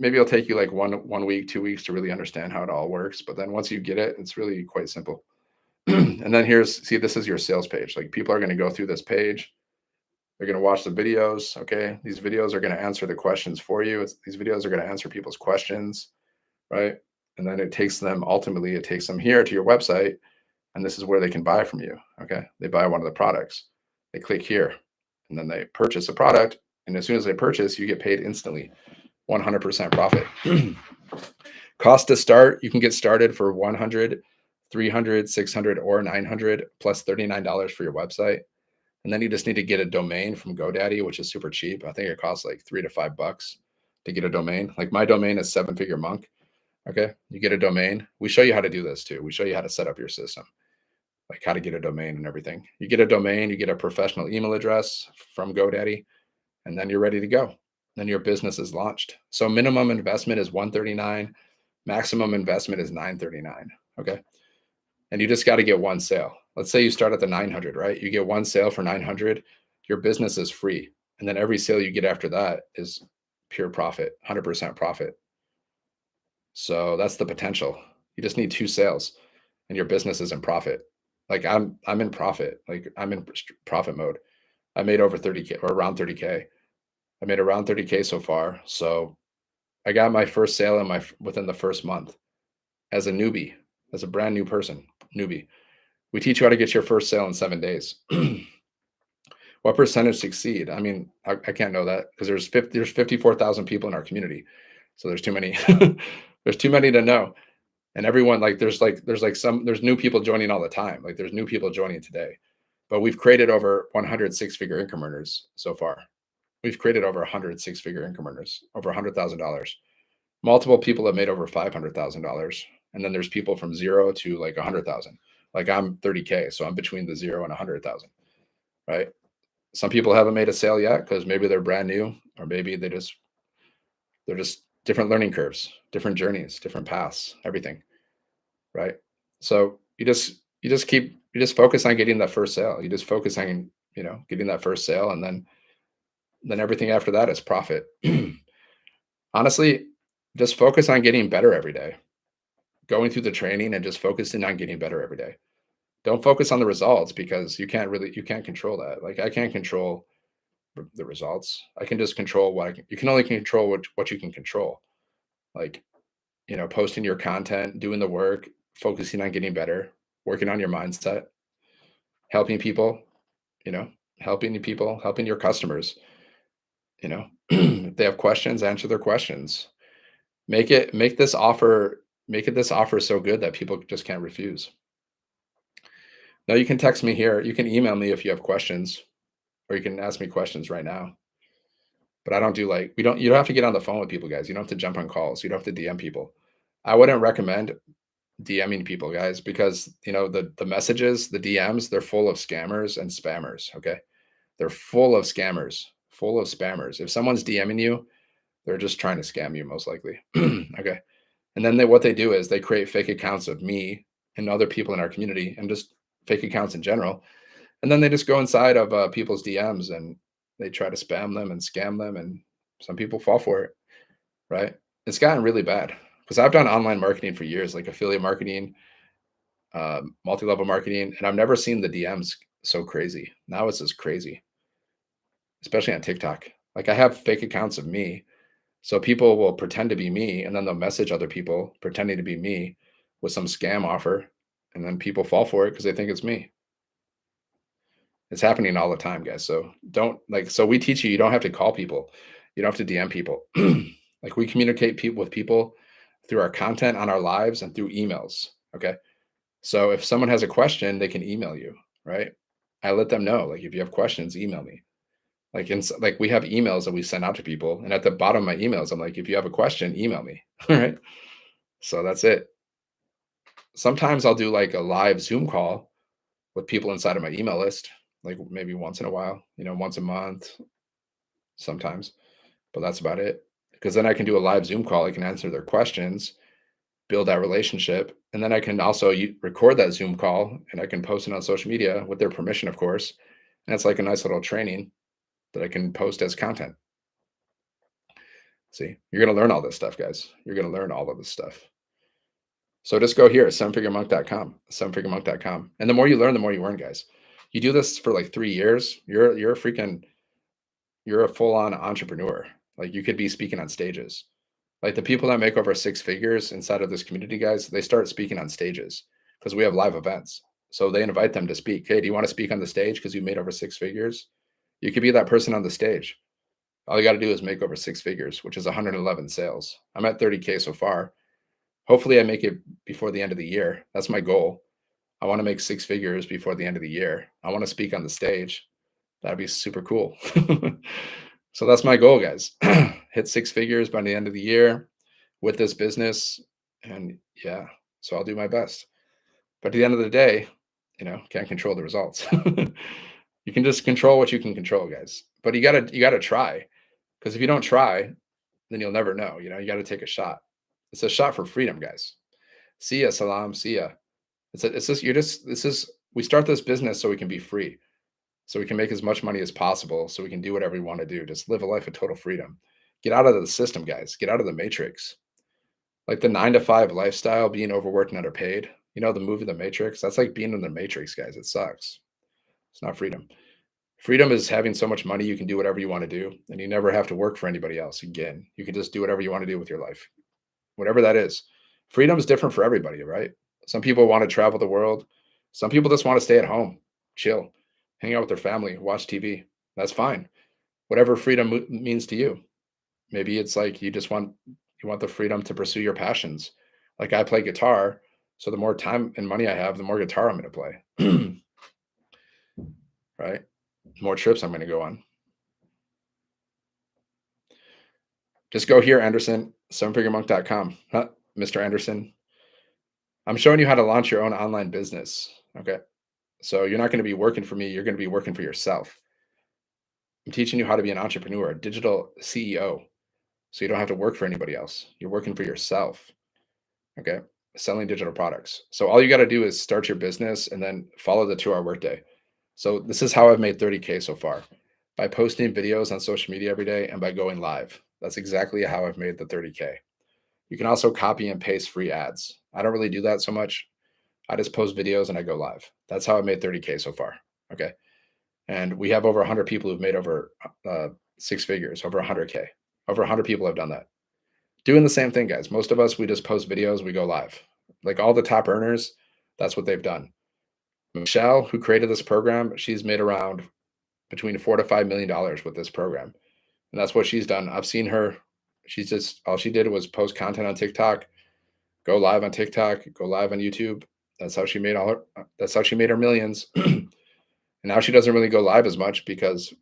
Maybe it'll take you like one week, 2 weeks to really understand how it all works. But then once you get it, it's really quite simple. And then this is your sales page. Like people are going to go through this page. They're going to watch the videos. Okay. These videos are going to answer the questions for you. These videos are going to answer people's questions. Right. And then it takes them here to your website. And this is where they can buy from you. Okay. They buy one of the products. They click here and then they purchase a product. And as soon as they purchase, you get paid instantly, 100% profit. Cost to start, you can get started for 100, 300, 600, or 900 plus $39 for your website. And then you just need to get a domain from GoDaddy, which is super cheap. I think it costs like $3 to $5 to get a domain. Like my domain is Seven Figure Monk. Okay. You get a domain. We show you how to do this too. We show you how to set up your system, like how to get a domain and everything. You get a domain, you get a professional email address from GoDaddy, and then you're ready to go. Then your business is launched. So minimum investment is 139, maximum investment is 939. Okay. And you just got to get one sale. Let's say you start at the 900, right? You get one sale for 900, your business is free. And then every sale you get after that is pure profit, 100% profit. So that's the potential. You just need two sales and your business is in profit. Like I'm in profit. Like I'm in profit mode. I made over 30K or around 30K. I made around 30K so far. So I got my first sale within the first month as a newbie, as a brand new person, newbie. We teach you how to get your first sale in 7 days. What percentage succeed? I mean, I can't know that because there's 54,000 people in our community. So there's too many. There's too many to know. And everyone there's new people joining all the time. Like there's new people joining today. But we've created over 100 six-figure income earners so far. We've created over 100 six-figure income earners, over $100,000. Multiple people have made over $500,000. And then there's people from 0 to like 100,000. Like I'm 30K, so I'm between the 0 and 100,000, right? Some people haven't made a sale yet because maybe they're brand new, or maybe they're just different learning curves, different journeys, different paths, everything, right? So you just focus on getting that first sale. You just focus on getting that first sale, and then everything after that is profit. Honestly, just focus on getting better every day. Going through the training and just focusing on getting better every day. Don't focus on the results because you can't control that. Like I can't control the results. I can just control you can only control what you can control. Like, posting your content, doing the work, focusing on getting better, working on your mindset, helping people, you know, helping your customers, if they have questions, answer their questions. Make it this offer so good that people just can't refuse. Now you can text me here. You can email me if you have questions, or you can ask me questions right now. But I don't do you don't have to get on the phone with people, guys. You don't have to jump on calls. You don't have to DM people. I wouldn't recommend DMing people, guys, because the messages, the DMs, they're full of scammers and spammers. Okay. They're full of scammers, full of spammers. If someone's DMing you, they're just trying to scam you, most likely. Okay. And then what they do is they create fake accounts of me and other people in our community, and just fake accounts in general. And then they just go inside of people's DMs and they try to spam them and scam them. And some people fall for it, right? It's gotten really bad because I've done online marketing for years, like affiliate marketing, multi-level marketing, and I've never seen the DMs so crazy. Now it's just crazy, especially on TikTok. Like I have fake accounts of me. So people will pretend to be me, and then they'll message other people pretending to be me with some scam offer. And then people fall for it because they think it's me. It's happening all the time, guys. So so we teach you don't have to call people. You don't have to DM people. Like we communicate with people through our content on our lives and through emails. Okay. So if someone has a question, they can email you, right? I let them know, like, if you have questions, email me. Like we have emails that we send out to people, and at the bottom of my emails, I'm like, if you have a question, email me. All right. So that's it. Sometimes I'll do like a live Zoom call with people inside of my email list, like maybe once in a while, once a month, sometimes, but that's about it. Because then I can do a live Zoom call. I can answer their questions, build that relationship, and then I can also record that Zoom call and I can post it on social media with their permission, of course. And it's like a nice little training that I can post as content. See, you're going to learn all this stuff, guys. You're going to learn all of this stuff. So just go here, sevenfiguremonk.com, sevenfiguremonk.com. And the more you learn, the more you earn, guys. You do this for like 3 years, you're a full-on entrepreneur. Like you could be speaking on stages. Like the people that make over 6 figures inside of this community, guys, they start speaking on stages because we have live events. So they invite them to speak. Hey, do you want to speak on the stage because you made over 6 figures? You could be that person on the stage. All you got to do is make over 6 figures, which is 111 sales. I'm at 30K so far. Hopefully I make it before the end of the year. That's my goal. I want to make six figures before the end of the year. I want to speak on the stage. That'd be super cool. So that's my goal, guys. Hit six figures by the end of the year with this business. And yeah, so I'll do my best. But at the end of the day, can't control the results. You can just control what you can control, guys. But you gotta try. Because if you don't try, then you'll never know. You gotta take a shot. It's a shot for freedom, guys. See ya, salam, see ya. It's just you're just this is we start this business so we can be free, so we can make as much money as possible, so we can do whatever we want to do. Just live a life of total freedom. Get out of the system, guys. Get out of the matrix. Like the 9 to 5 lifestyle, being overworked and underpaid. The movie The Matrix? That's like being in the matrix, guys. It sucks. It's not freedom. Freedom is having so much money you can do whatever you want to do, and you never have to work for anybody else again. You can just do whatever you want to do with your life, whatever that is. Freedom is different for everybody, right? Some people want to travel the world. Some people just want to stay at home, chill, hang out with their family, watch TV. That's fine. Whatever freedom means to you. Maybe it's like you want the freedom to pursue your passions. Like I play guitar, so the more time and money I have, the more guitar I'm going to play. Right? The more trips I'm going to go on. Just go here, Anderson, sevenfiguremonk.com. Huh, Mr. Anderson. I'm showing you how to launch your own online business. Okay. So you're not going to be working for me. You're going to be working for yourself. I'm teaching you how to be an entrepreneur, a digital CEO. So you don't have to work for anybody else. You're working for yourself. Okay. Selling digital products. So all you got to do is start your business and then follow the 2-hour workday. So this is how I've made 30K so far, by posting videos on social media every day and by going live. That's exactly how I've made the 30K. You can also copy and paste free ads. I don't really do that so much. I just post videos and I go live. That's how I made 30K so far. Okay. And we have over 100 people who've made over six figures, over 100K. Over 100 people have done that. Doing the same thing, guys. Most of us, we just post videos, we go live. Like all the top earners, that's what they've done. Michelle, who created this program, she's made around between $4 to $5 million with this program. And that's what she's done. I've seen her. She's just, all she did was post content on TikTok, go live on TikTok, go live on YouTube. That's how she made that's how she made her millions. And now she doesn't really go live as much because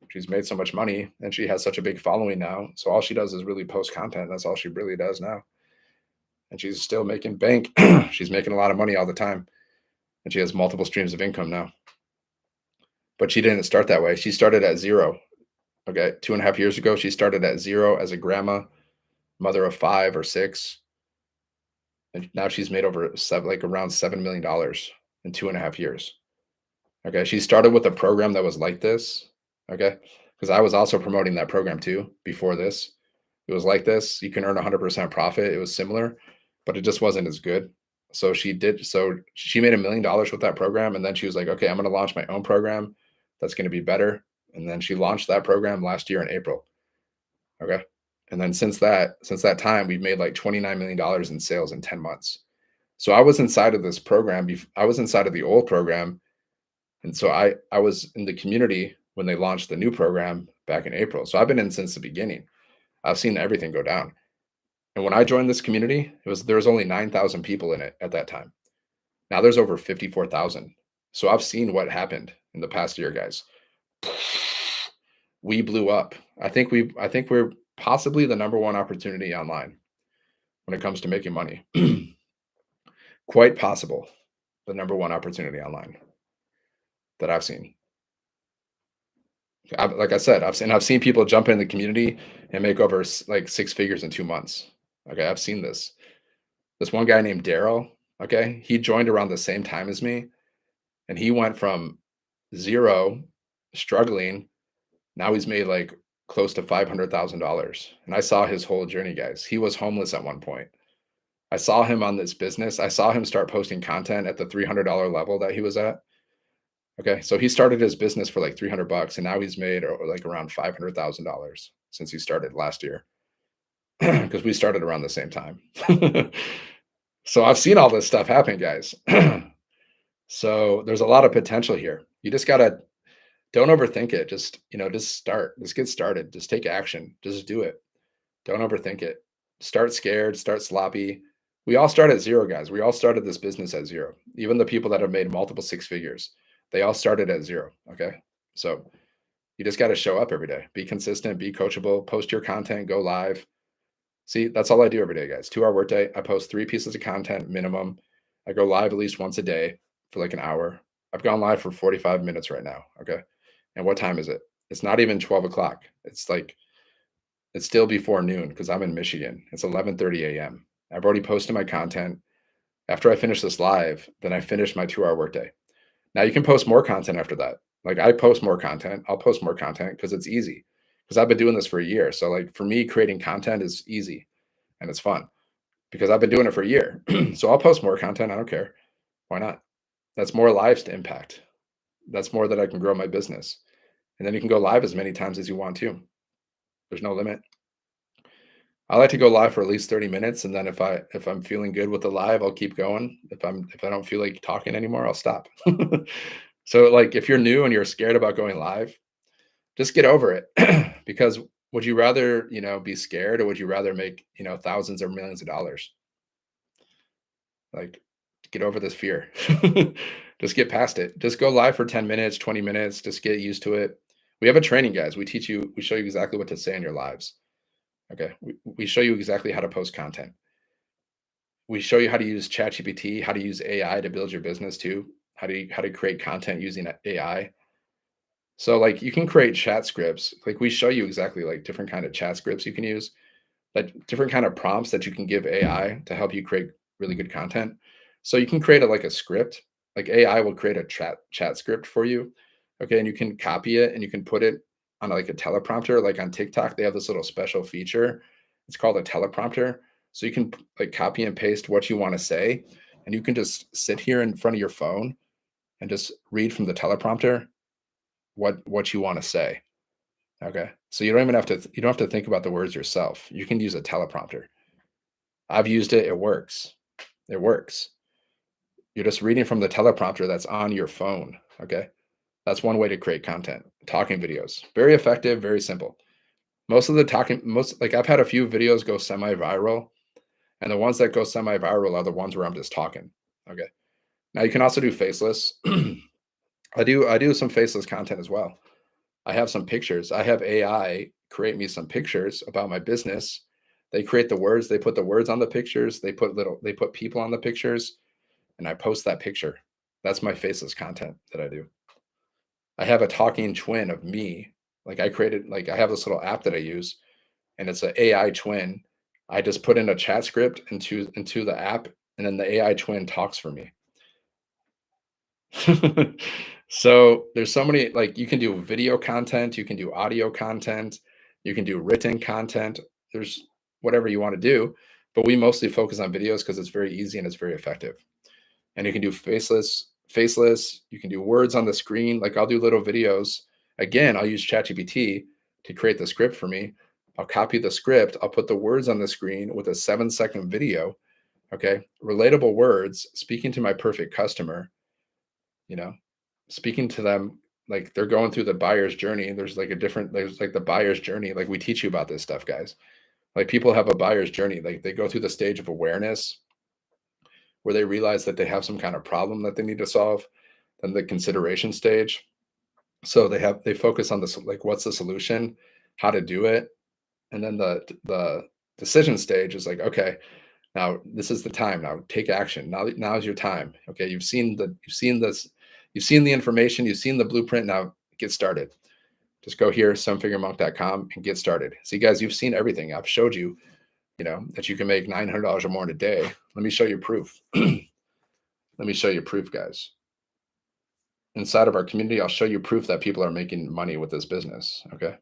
she's made so much money and she has such a big following now. So all she does is really post content. That's all she really does now. And she's still making bank. She's making a lot of money all the time. And she has multiple streams of income now. But she didn't start that way. She started at zero. Okay. 2.5 years ago, she started at zero as a grandma, mother of 5 or 6. And now she's made over around $7 million in 2.5 years. Okay. She started with a program that was like this. Okay. Because I was also promoting that program too before this. It was like this. You can earn 100% profit. It was similar, but it just wasn't as good. So she made $1 million with that program. And then she was like, okay, I'm going to launch my own program that's going to be better. And then she launched that program last year in April. Okay. And then since that time, we've made like $29 million in sales in 10 months. So I was inside of this program. I was inside of the old program. And so I was in the community when they launched the new program back in April. So I've been in since the beginning. I've seen everything go down. And when I joined this community, there was only 9,000 people in it at that time. Now there's over 54,000. So I've seen what happened in the past year, guys. We blew up. I think we're possibly the number one opportunity online when it comes to making money. Quite possible the number one opportunity online that I've seen. Like I said, I've seen people jump in the community and make over like 6 figures in 2 months. Okay, I've seen this. This one guy named Daryl. Okay, he joined around the same time as me, and he went from zero, struggling. Now he's made like close to $500,000. And I saw his whole journey, guys. He was homeless at one point. I saw him on this business. I saw him start posting content at the $300 level that he was at. Okay, so he started his business for like $300, and now he's made like around $500,000 since he started last year, because we started around the same time. So I've seen all this stuff happen, guys. So there's a lot of potential here. You just gotta don't overthink it. Just start. Just get started. Just take action. Just do it. Don't overthink it. Start scared. Start sloppy. We all start at zero, guys. We all started this business at zero. Even the people that have made multiple six figures, they all started at zero. Okay. So you just got to show up every day, be consistent, be coachable, post your content, go live. See, that's all I do every day, guys. 2 hour workday. I post 3 pieces of content minimum. I go live at least once a day for like an hour. I've gone live for 45 minutes right now. Okay. And what time is it? It's not even 12 o'clock. It's still before noon because I'm in Michigan. It's 11:30 a.m. I've already posted my content. After I finish this live, then I finish my 2 hour workday. Now you can post more content after that. Like I post more content. I'll post more content because it's easy. Because I've been doing this for a year. So like for me, creating content is easy and it's fun because I've been doing it for a year. So I'll post more content. I don't care. Why not? That's more lives to impact. That's more that I can grow my business. And then you can go live as many times as you want to. There's no limit. I like to go live for at least 30 minutes. And then if I'm feeling good with the live, I'll keep going. If I don't feel like talking anymore, I'll stop. So like if you're new and you're scared about going live, just get over it. Because would you rather, be scared or would you rather make, thousands or millions of dollars? Like get over this fear. Just get past it. Just go live for 10 minutes, 20 minutes, just get used to it. We have a training, guys. We show you exactly what to say in your lives. Okay. We show you exactly how to post content. We show you how to use ChatGPT, how to use AI to build your business too, how to create content using AI. So like you can create chat scripts. Like we show you exactly like different kind of chat scripts you can use, like different kind of prompts that you can give AI to help you create really good content. So you can create like a script. Like AI will create a chat script for you. Okay, and you can copy it and you can put it on like a teleprompter. Like on TikTok, they have this little special feature. It's called a teleprompter. So you can like copy and paste what you want to say, and you can just sit here in front of your phone and just read from the teleprompter what you want to say. Okay. So you don't have to think about the words yourself. You can use a teleprompter. I've used it, it works. It works. You're just reading from the teleprompter that's on your phone. Okay. That's one way to create content. Talking videos. Very effective, very simple. Most like I've had a few videos go semi-viral, and the ones that go semi-viral are the ones where I'm just talking. Okay. Now you can also do faceless. I do some faceless content as well. I have some pictures. I have AI create me some pictures about my business. They create the words, they put the words on the pictures, they put people on the pictures, and I post that picture. That's my faceless content that I do. I have a talking twin of me. Like I have this little app that I use and it's an AI twin. I just put in a chat script into the app and then the AI twin talks for me. So there's so many, like you can do video content, you can do audio content, you can do written content. There's whatever you want to do, but we mostly focus on videos because it's very easy and it's very effective. And you can do faceless, you can do words on the screen. Like I'll do little videos. Again, I'll use ChatGPT to create the script for me. I'll copy the script, I'll put the words on the screen with a 7-second video. Okay. Relatable words, speaking to my perfect customer, you know, speaking to them like they're going through the buyer's journey. There's like the buyer's journey. Like we teach you about this stuff, guys. Like people have a buyer's journey. Like they go through the stage of awareness where they realize that they have some kind of problem that they need to solve, then the consideration stage. So they focus on this, like what's the solution, how to do it, and then the decision stage is like, okay, now this is the time. Now take action. Now is your time. Okay, you've seen the information, you've seen the blueprint. Now get started. Just go here, somefiguremonk.com, and get started. See, guys, you've seen everything. I've showed you, that you can make $900 or more in a day. Let me show you proof. Let me show you proof, guys. Inside of our community, I'll show you proof that people are making money with this business. Okay.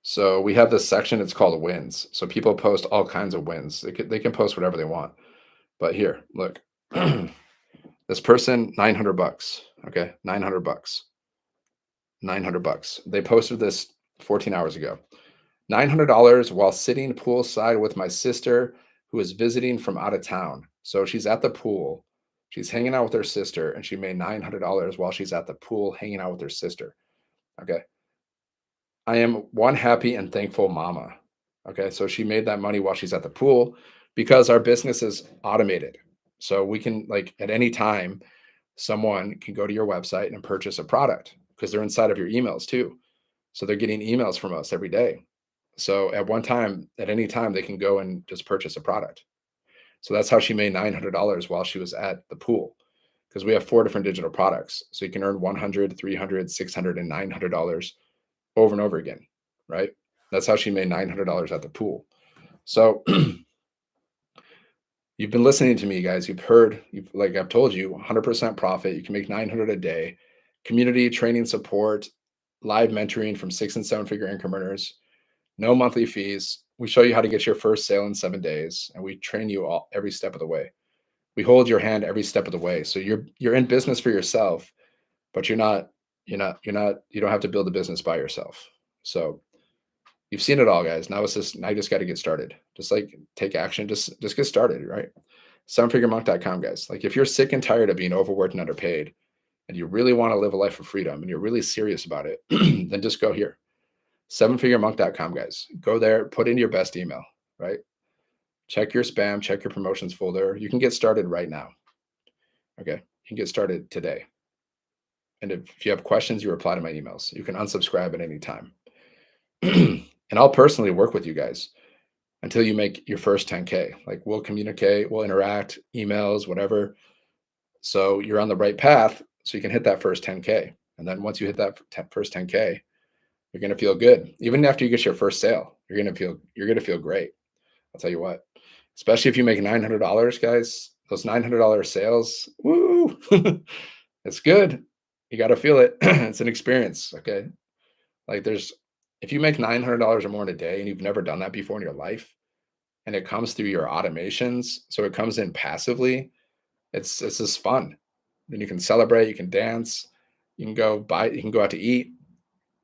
So we have this section, it's called wins. So people post all kinds of wins. They can post whatever they want. But here, look. This person, 900 bucks. Okay. 900 bucks. 900 bucks. They posted this 14 hours ago. $900 while sitting poolside with my sister who is visiting from out of town. So she's at the pool. She's hanging out with her sister and she made $900 while she's at the pool hanging out with her sister. Okay. I am one happy and thankful mama. Okay. So she made that money while she's at the pool because our business is automated. So we can, like, at any time, someone can go to your website and purchase a product because they're inside of your emails too. So they're getting emails from us every day. So at one time, at any time, they can go and just purchase a product. So that's how she made $900 while she was at the pool, because we have four different digital products. So you can earn 100, 300, 600, and $900 over and over again, right? That's how she made $900 at the pool. So you've been listening to me, guys. You've heard, like I've told you, 100% profit. You can make 900 a day. Community training support, live mentoring from 6 and 7 figure income earners. No monthly fees. We show you how to get your first sale in 7 days, and we train you all every step of the way. We hold your hand every step of the way. So you're in business for yourself, but you don't have to build a business by yourself. So you've seen it all, guys. Now you just got to get started. Just like take action. Just get started, right? Sevenfiguremonk.com, guys. Like if you're sick and tired of being overworked and underpaid, and you really want to live a life of freedom, and you're really serious about it, then just go here. Sevenfiguremonk.com, guys. Go there, put in your best email, right? Check your spam, check your promotions folder. You can get started right now. Okay. You can get started today. And if you have questions, you reply to my emails. You can unsubscribe at any time. And I'll personally work with you guys until you make your first 10K. Like we'll communicate, we'll interact, emails, whatever. So you're on the right path so you can hit that first 10K. And then once you hit that first 10K, you're going to feel good. Even after you get your first sale, you're going to feel great. I'll tell you what, especially if you make $900, guys, those $900 sales, woo, it's good. You got to feel it. It's an experience. Okay. Like if you make $900 or more in a day and you've never done that before in your life, and it comes through your automations, so it comes in passively, it's just fun. Then you can celebrate, you can dance, you can go out to eat,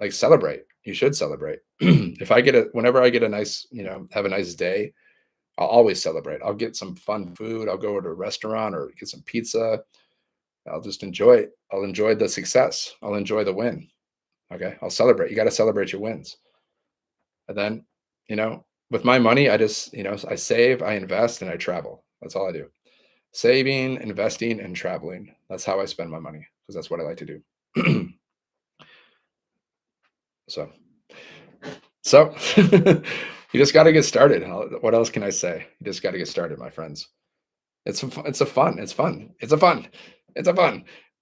like celebrate. You should celebrate. Whenever I get a nice, have a nice day, I'll always celebrate. I'll get some fun food. I'll go to a restaurant or get some pizza. I'll just enjoy it. I'll enjoy the success. I'll enjoy the win. Okay. I'll celebrate. You got to celebrate your wins. And then, with my money, I save, I invest, and I travel. That's all I do. Saving, investing, and traveling. That's how I spend my money because that's what I like to do. So, so you just got to get started. What else can I say? You just got to get started, my friends. It's a fun.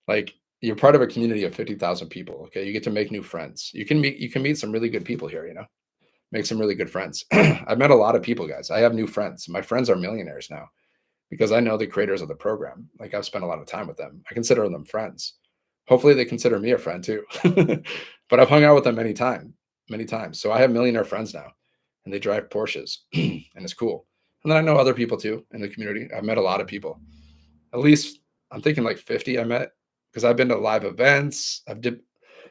Like you're part of a community of 50,000 people. Okay. You get to make new friends. You can meet some really good people here, make some really good friends. I've met a lot of people, guys. I have new friends. My friends are millionaires now because I know the creators of the program. Like I've spent a lot of time with them. I consider them friends. Hopefully they consider me a friend too. But I've hung out with them many times. So I have millionaire friends now and they drive Porsches and it's cool. And then I know other people too in the community. I've met a lot of people. At least I'm thinking like 50 I met because I've been to live events. I've been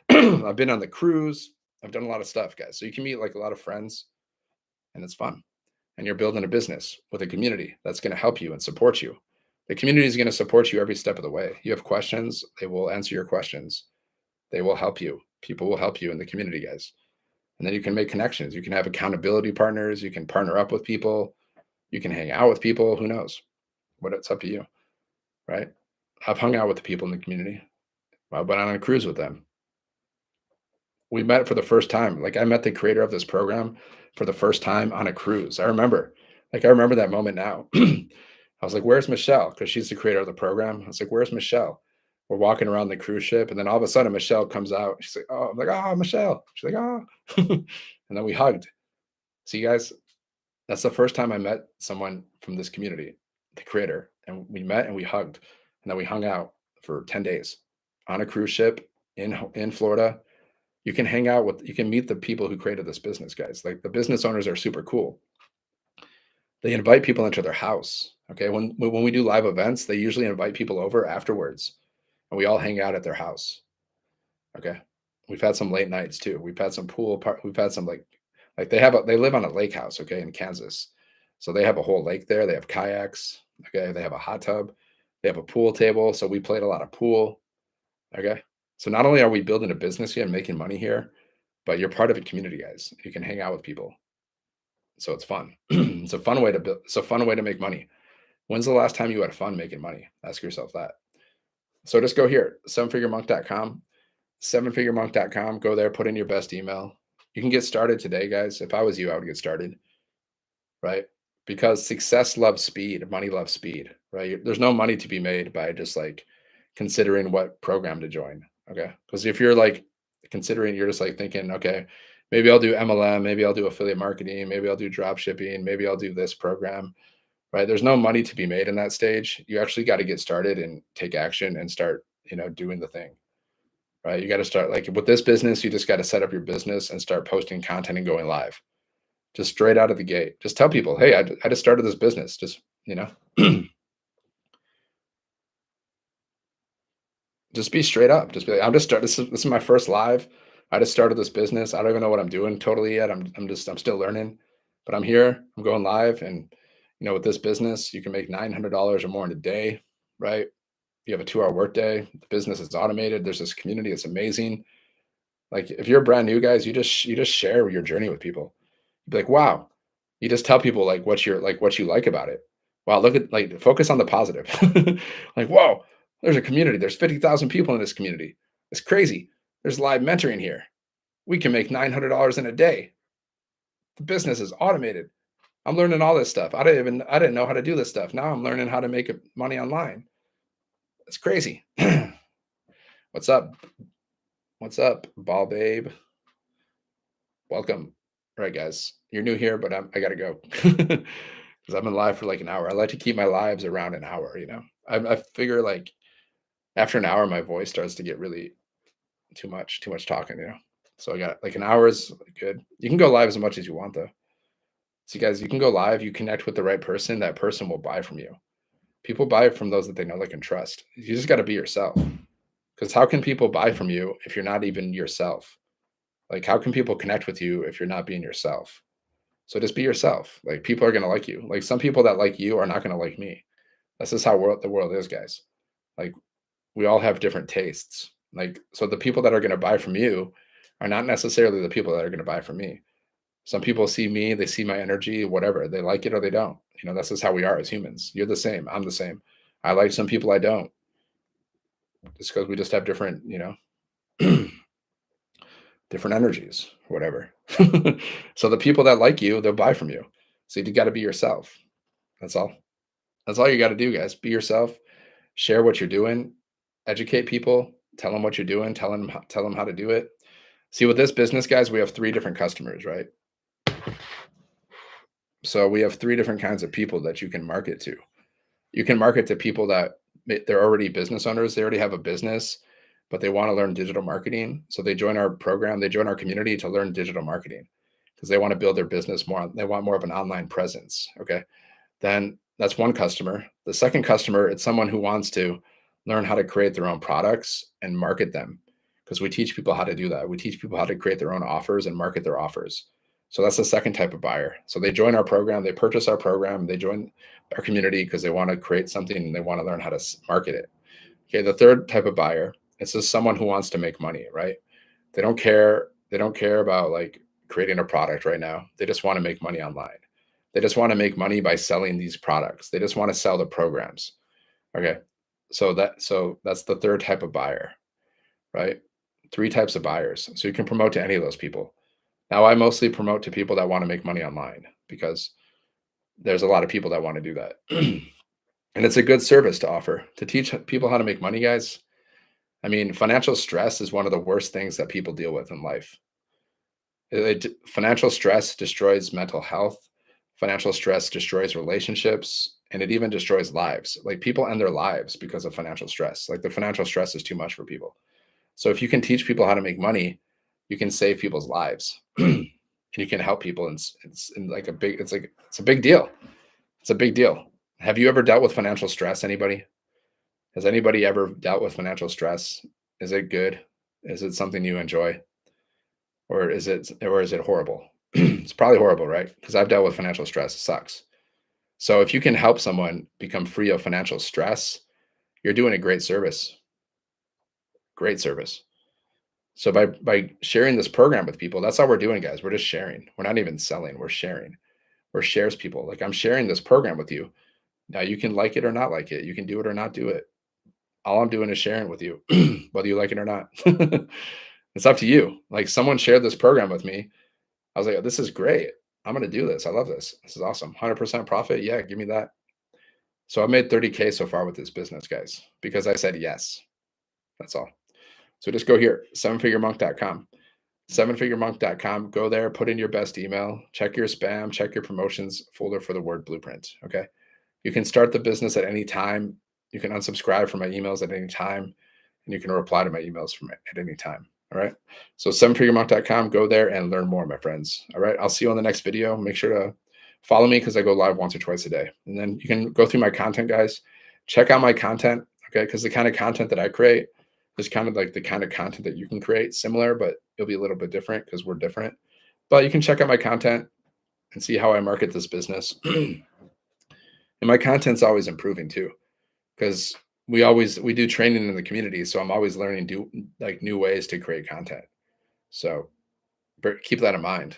on the cruise. I've done a lot of stuff, guys. So you can meet like a lot of friends and it's fun. And you're building a business with a community that's going to help you and support you. The community is going to support you every step of the way. You have questions, they will answer your questions. They will help you. People will help you in the community, guys. And then you can make connections. You can have accountability partners. You can partner up with people. You can hang out with people. Who knows? It's up to you, right? I've hung out with the people in the community. I went on a cruise with them. We met for the first time. Like I met the creator of this program for the first time on a cruise. I remember that moment now. I was like, "Where's Michelle?" Because she's the creator of the program. I was like, "Where's Michelle?" We're walking around the cruise ship, and then all of a sudden, Michelle comes out. She's like, "Oh," I'm like, "Oh, Michelle." She's like, "Oh," and then we hugged. See, guys, that's the first time I met someone from this community, the creator, and we met and we hugged, and then we hung out for 10 days on a cruise ship in Florida. You can meet the people who created this business, guys. Like the business owners are super cool. They invite people into their house. Okay. When we do live events, they usually invite people over afterwards and we all hang out at their house. Okay. We've had some late nights too. We've had some we've had some like they live on a lake house, okay, in Kansas. So they have a whole lake there. They have kayaks. Okay. They have a hot tub. They have a pool table. So we played a lot of pool. Okay. So not only are we building a business here and making money here, but you're part of a community, guys. You can hang out with people. So it's fun. It's a fun way to build. It's a fun way to make money. When's the last time you had fun making money? Ask yourself that. So just go here, sevenfiguremonk.com, sevenfiguremonk.com. Go there, put in your best email. You can get started today, guys. If I was you, I would get started, right? Because success loves speed, money loves speed, right? There's no money to be made by just like considering what program to join. Okay. Because if you're like considering, you're just like thinking, okay, maybe I'll do MLM, maybe I'll do affiliate marketing, maybe I'll do drop shipping, maybe I'll do this program, right? There's no money to be made in that stage. You actually got to get started and take action and start, doing the thing, right? You got to start like with this business, you just got to set up your business and start posting content and going live just straight out of the gate. Just tell people, hey, I just started this business. Just, just be straight up. Just be like, I'm just starting. This is my first live. I just started this business. I don't even know what I'm doing totally yet. I'm still learning, but I'm here. I'm going live, and with this business, you can make $900 or more in a day, right? You have a 2-hour workday. The business is automated. There's this community. It's amazing. Like if you're brand new, guys, you just share your journey with people. Be like, wow. You just tell people like what you like about it. Wow, look at like focus on the positive. Like, whoa, there's a community. There's 50,000 people in this community. It's crazy. There's live mentoring here. We can make $900 in a day. The business is automated. I'm learning all this stuff. I didn't know how to do this stuff. Now I'm learning how to make money online. It's crazy. What's up? What's up, ball babe? Welcome. All right, guys. You're new here, but I gotta go because I've been live for like an hour. I like to keep my lives around an hour. I figure like after an hour, my voice starts to get really too much talking. So I got like an hour is good. You can go live as much as you want though. See, guys, you can go live. You connect with the right person. That person will buy from you. People buy from those that they know they can trust. You just got to be yourself. Because how can people buy from you if you're not even yourself? Like, how can people connect with you if you're not being yourself? So just be yourself. Like people are gonna like you. Like some people that like you are not gonna like me. This is how the world is, guys. Like we all have different tastes. Like so the people that are gonna buy from you are not necessarily the people that are gonna buy from me. Some people see me, they see my energy, whatever. They like it or they don't. That's just how we are as humans. You're the same. I'm the same. I like some people I don't. Just because we just have different, different energies, whatever. So the people that like you, they'll buy from you. So you got to be yourself. That's all. That's all you got to do, guys. Be yourself. Share what you're doing. Educate people. Tell them what you're doing. Tell them how to do it. See, with this business, guys, we have 3 different customers, right? So we have 3 different kinds of people that you can market to. You can market to people that they're already business owners. They already have a business, but they want to learn digital marketing. So they join our program. They join our community to learn digital marketing because they want to build their business more. They want more of an online presence. Okay. Then that's one customer. The second customer, it's someone who wants to learn how to create their own products and market them because we teach people how to do that. We teach people how to create their own offers and market their offers. So that's the second type of buyer. So they join our program, they purchase our program, they join our community because they want to create something and they want to learn how to market it. Okay, the third type of buyer, it's just someone who wants to make money, right? They don't care. They don't care about like creating a product right now. They just want to make money online. They just want to make money by selling these products. They just want to sell the programs. Okay. So that's the third type of buyer, right? 3 types of buyers. So you can promote to any of those people. Now I mostly promote to people that want to make money online because there's a lot of people that want to do that. And it's a good service to offer to teach people how to make money, guys. I mean, financial stress is one of the worst things that people deal with in life. Financial stress destroys mental health. Financial stress destroys relationships, and it even destroys lives. Like people end their lives because of financial stress. Like the financial stress is too much for people. So if you can teach people how to make money, you can save people's lives, and you can help people. And it's in like a big. It's a big deal. It's a big deal. Have you ever dealt with financial stress? Anybody? Has anybody ever dealt with financial stress? Is it good? Is it something you enjoy? Or is it horrible? It's probably horrible, right? Because I've dealt with financial stress. It sucks. So if you can help someone become free of financial stress, you're doing a great service. Great service. So by sharing this program with people, that's all we're doing, guys. We're just sharing. We're not even selling. We're sharing. We're shares people. Like I'm sharing this program with you. Now you can like it or not like it. You can do it or not do it. All I'm doing is sharing with you, whether you like it or not. It's up to you. Like someone shared this program with me. I was like, this is great. I'm going to do this. I love this. This is awesome. 100% profit. Yeah, give me that. So I made 30K so far with this business, guys, because I said yes. That's all. So just go here, sevenfiguremonk.com. Sevenfiguremonk.com. Go there, put in your best email, check your spam, check your promotions folder for the word blueprint. Okay. You can start the business at any time. You can unsubscribe from my emails at any time, and you can reply to my emails from at any time. All right. So sevenfiguremonk.com. Go there and learn more, my friends. All right. I'll see you on the next video. Make sure to follow me because I go live once or twice a day. And then you can go through my content, guys. Check out my content. Okay. Because the kind of content that I create is kind of like the kind of content that you can create, similar, but it'll be a little bit different because we're different. But you can check out my content and see how I market this business. And my content's always improving too, because we do training in the community, so I'm always learning like new ways to create content. So keep that in mind.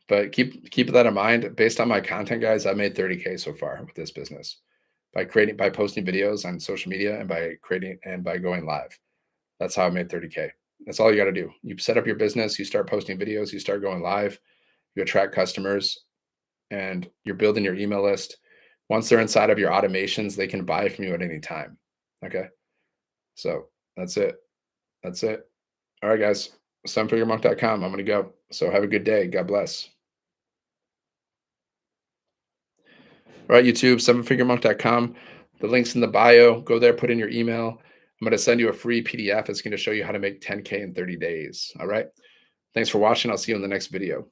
But keep that in mind. Based on my content, guys, I made 30K so far with this business by posting videos on social media and by creating and by going live. That's how I made 30K. That's all you got to do. You set up your business, you start posting videos, you start going live, you attract customers, and you're building your email list. Once they're inside of your automations, they can buy from you at any time. Okay. So that's it. That's it. All right, guys. Sevenfiguremonk.com. I'm going to go. So have a good day. God bless. All right, YouTube, sevenfiguremonk.com. The link's in the bio. Go there, put in your email. I'm going to send you a free PDF. It's going to show you how to make 10K in 30 days. All right. Thanks for watching. I'll see you in the next video.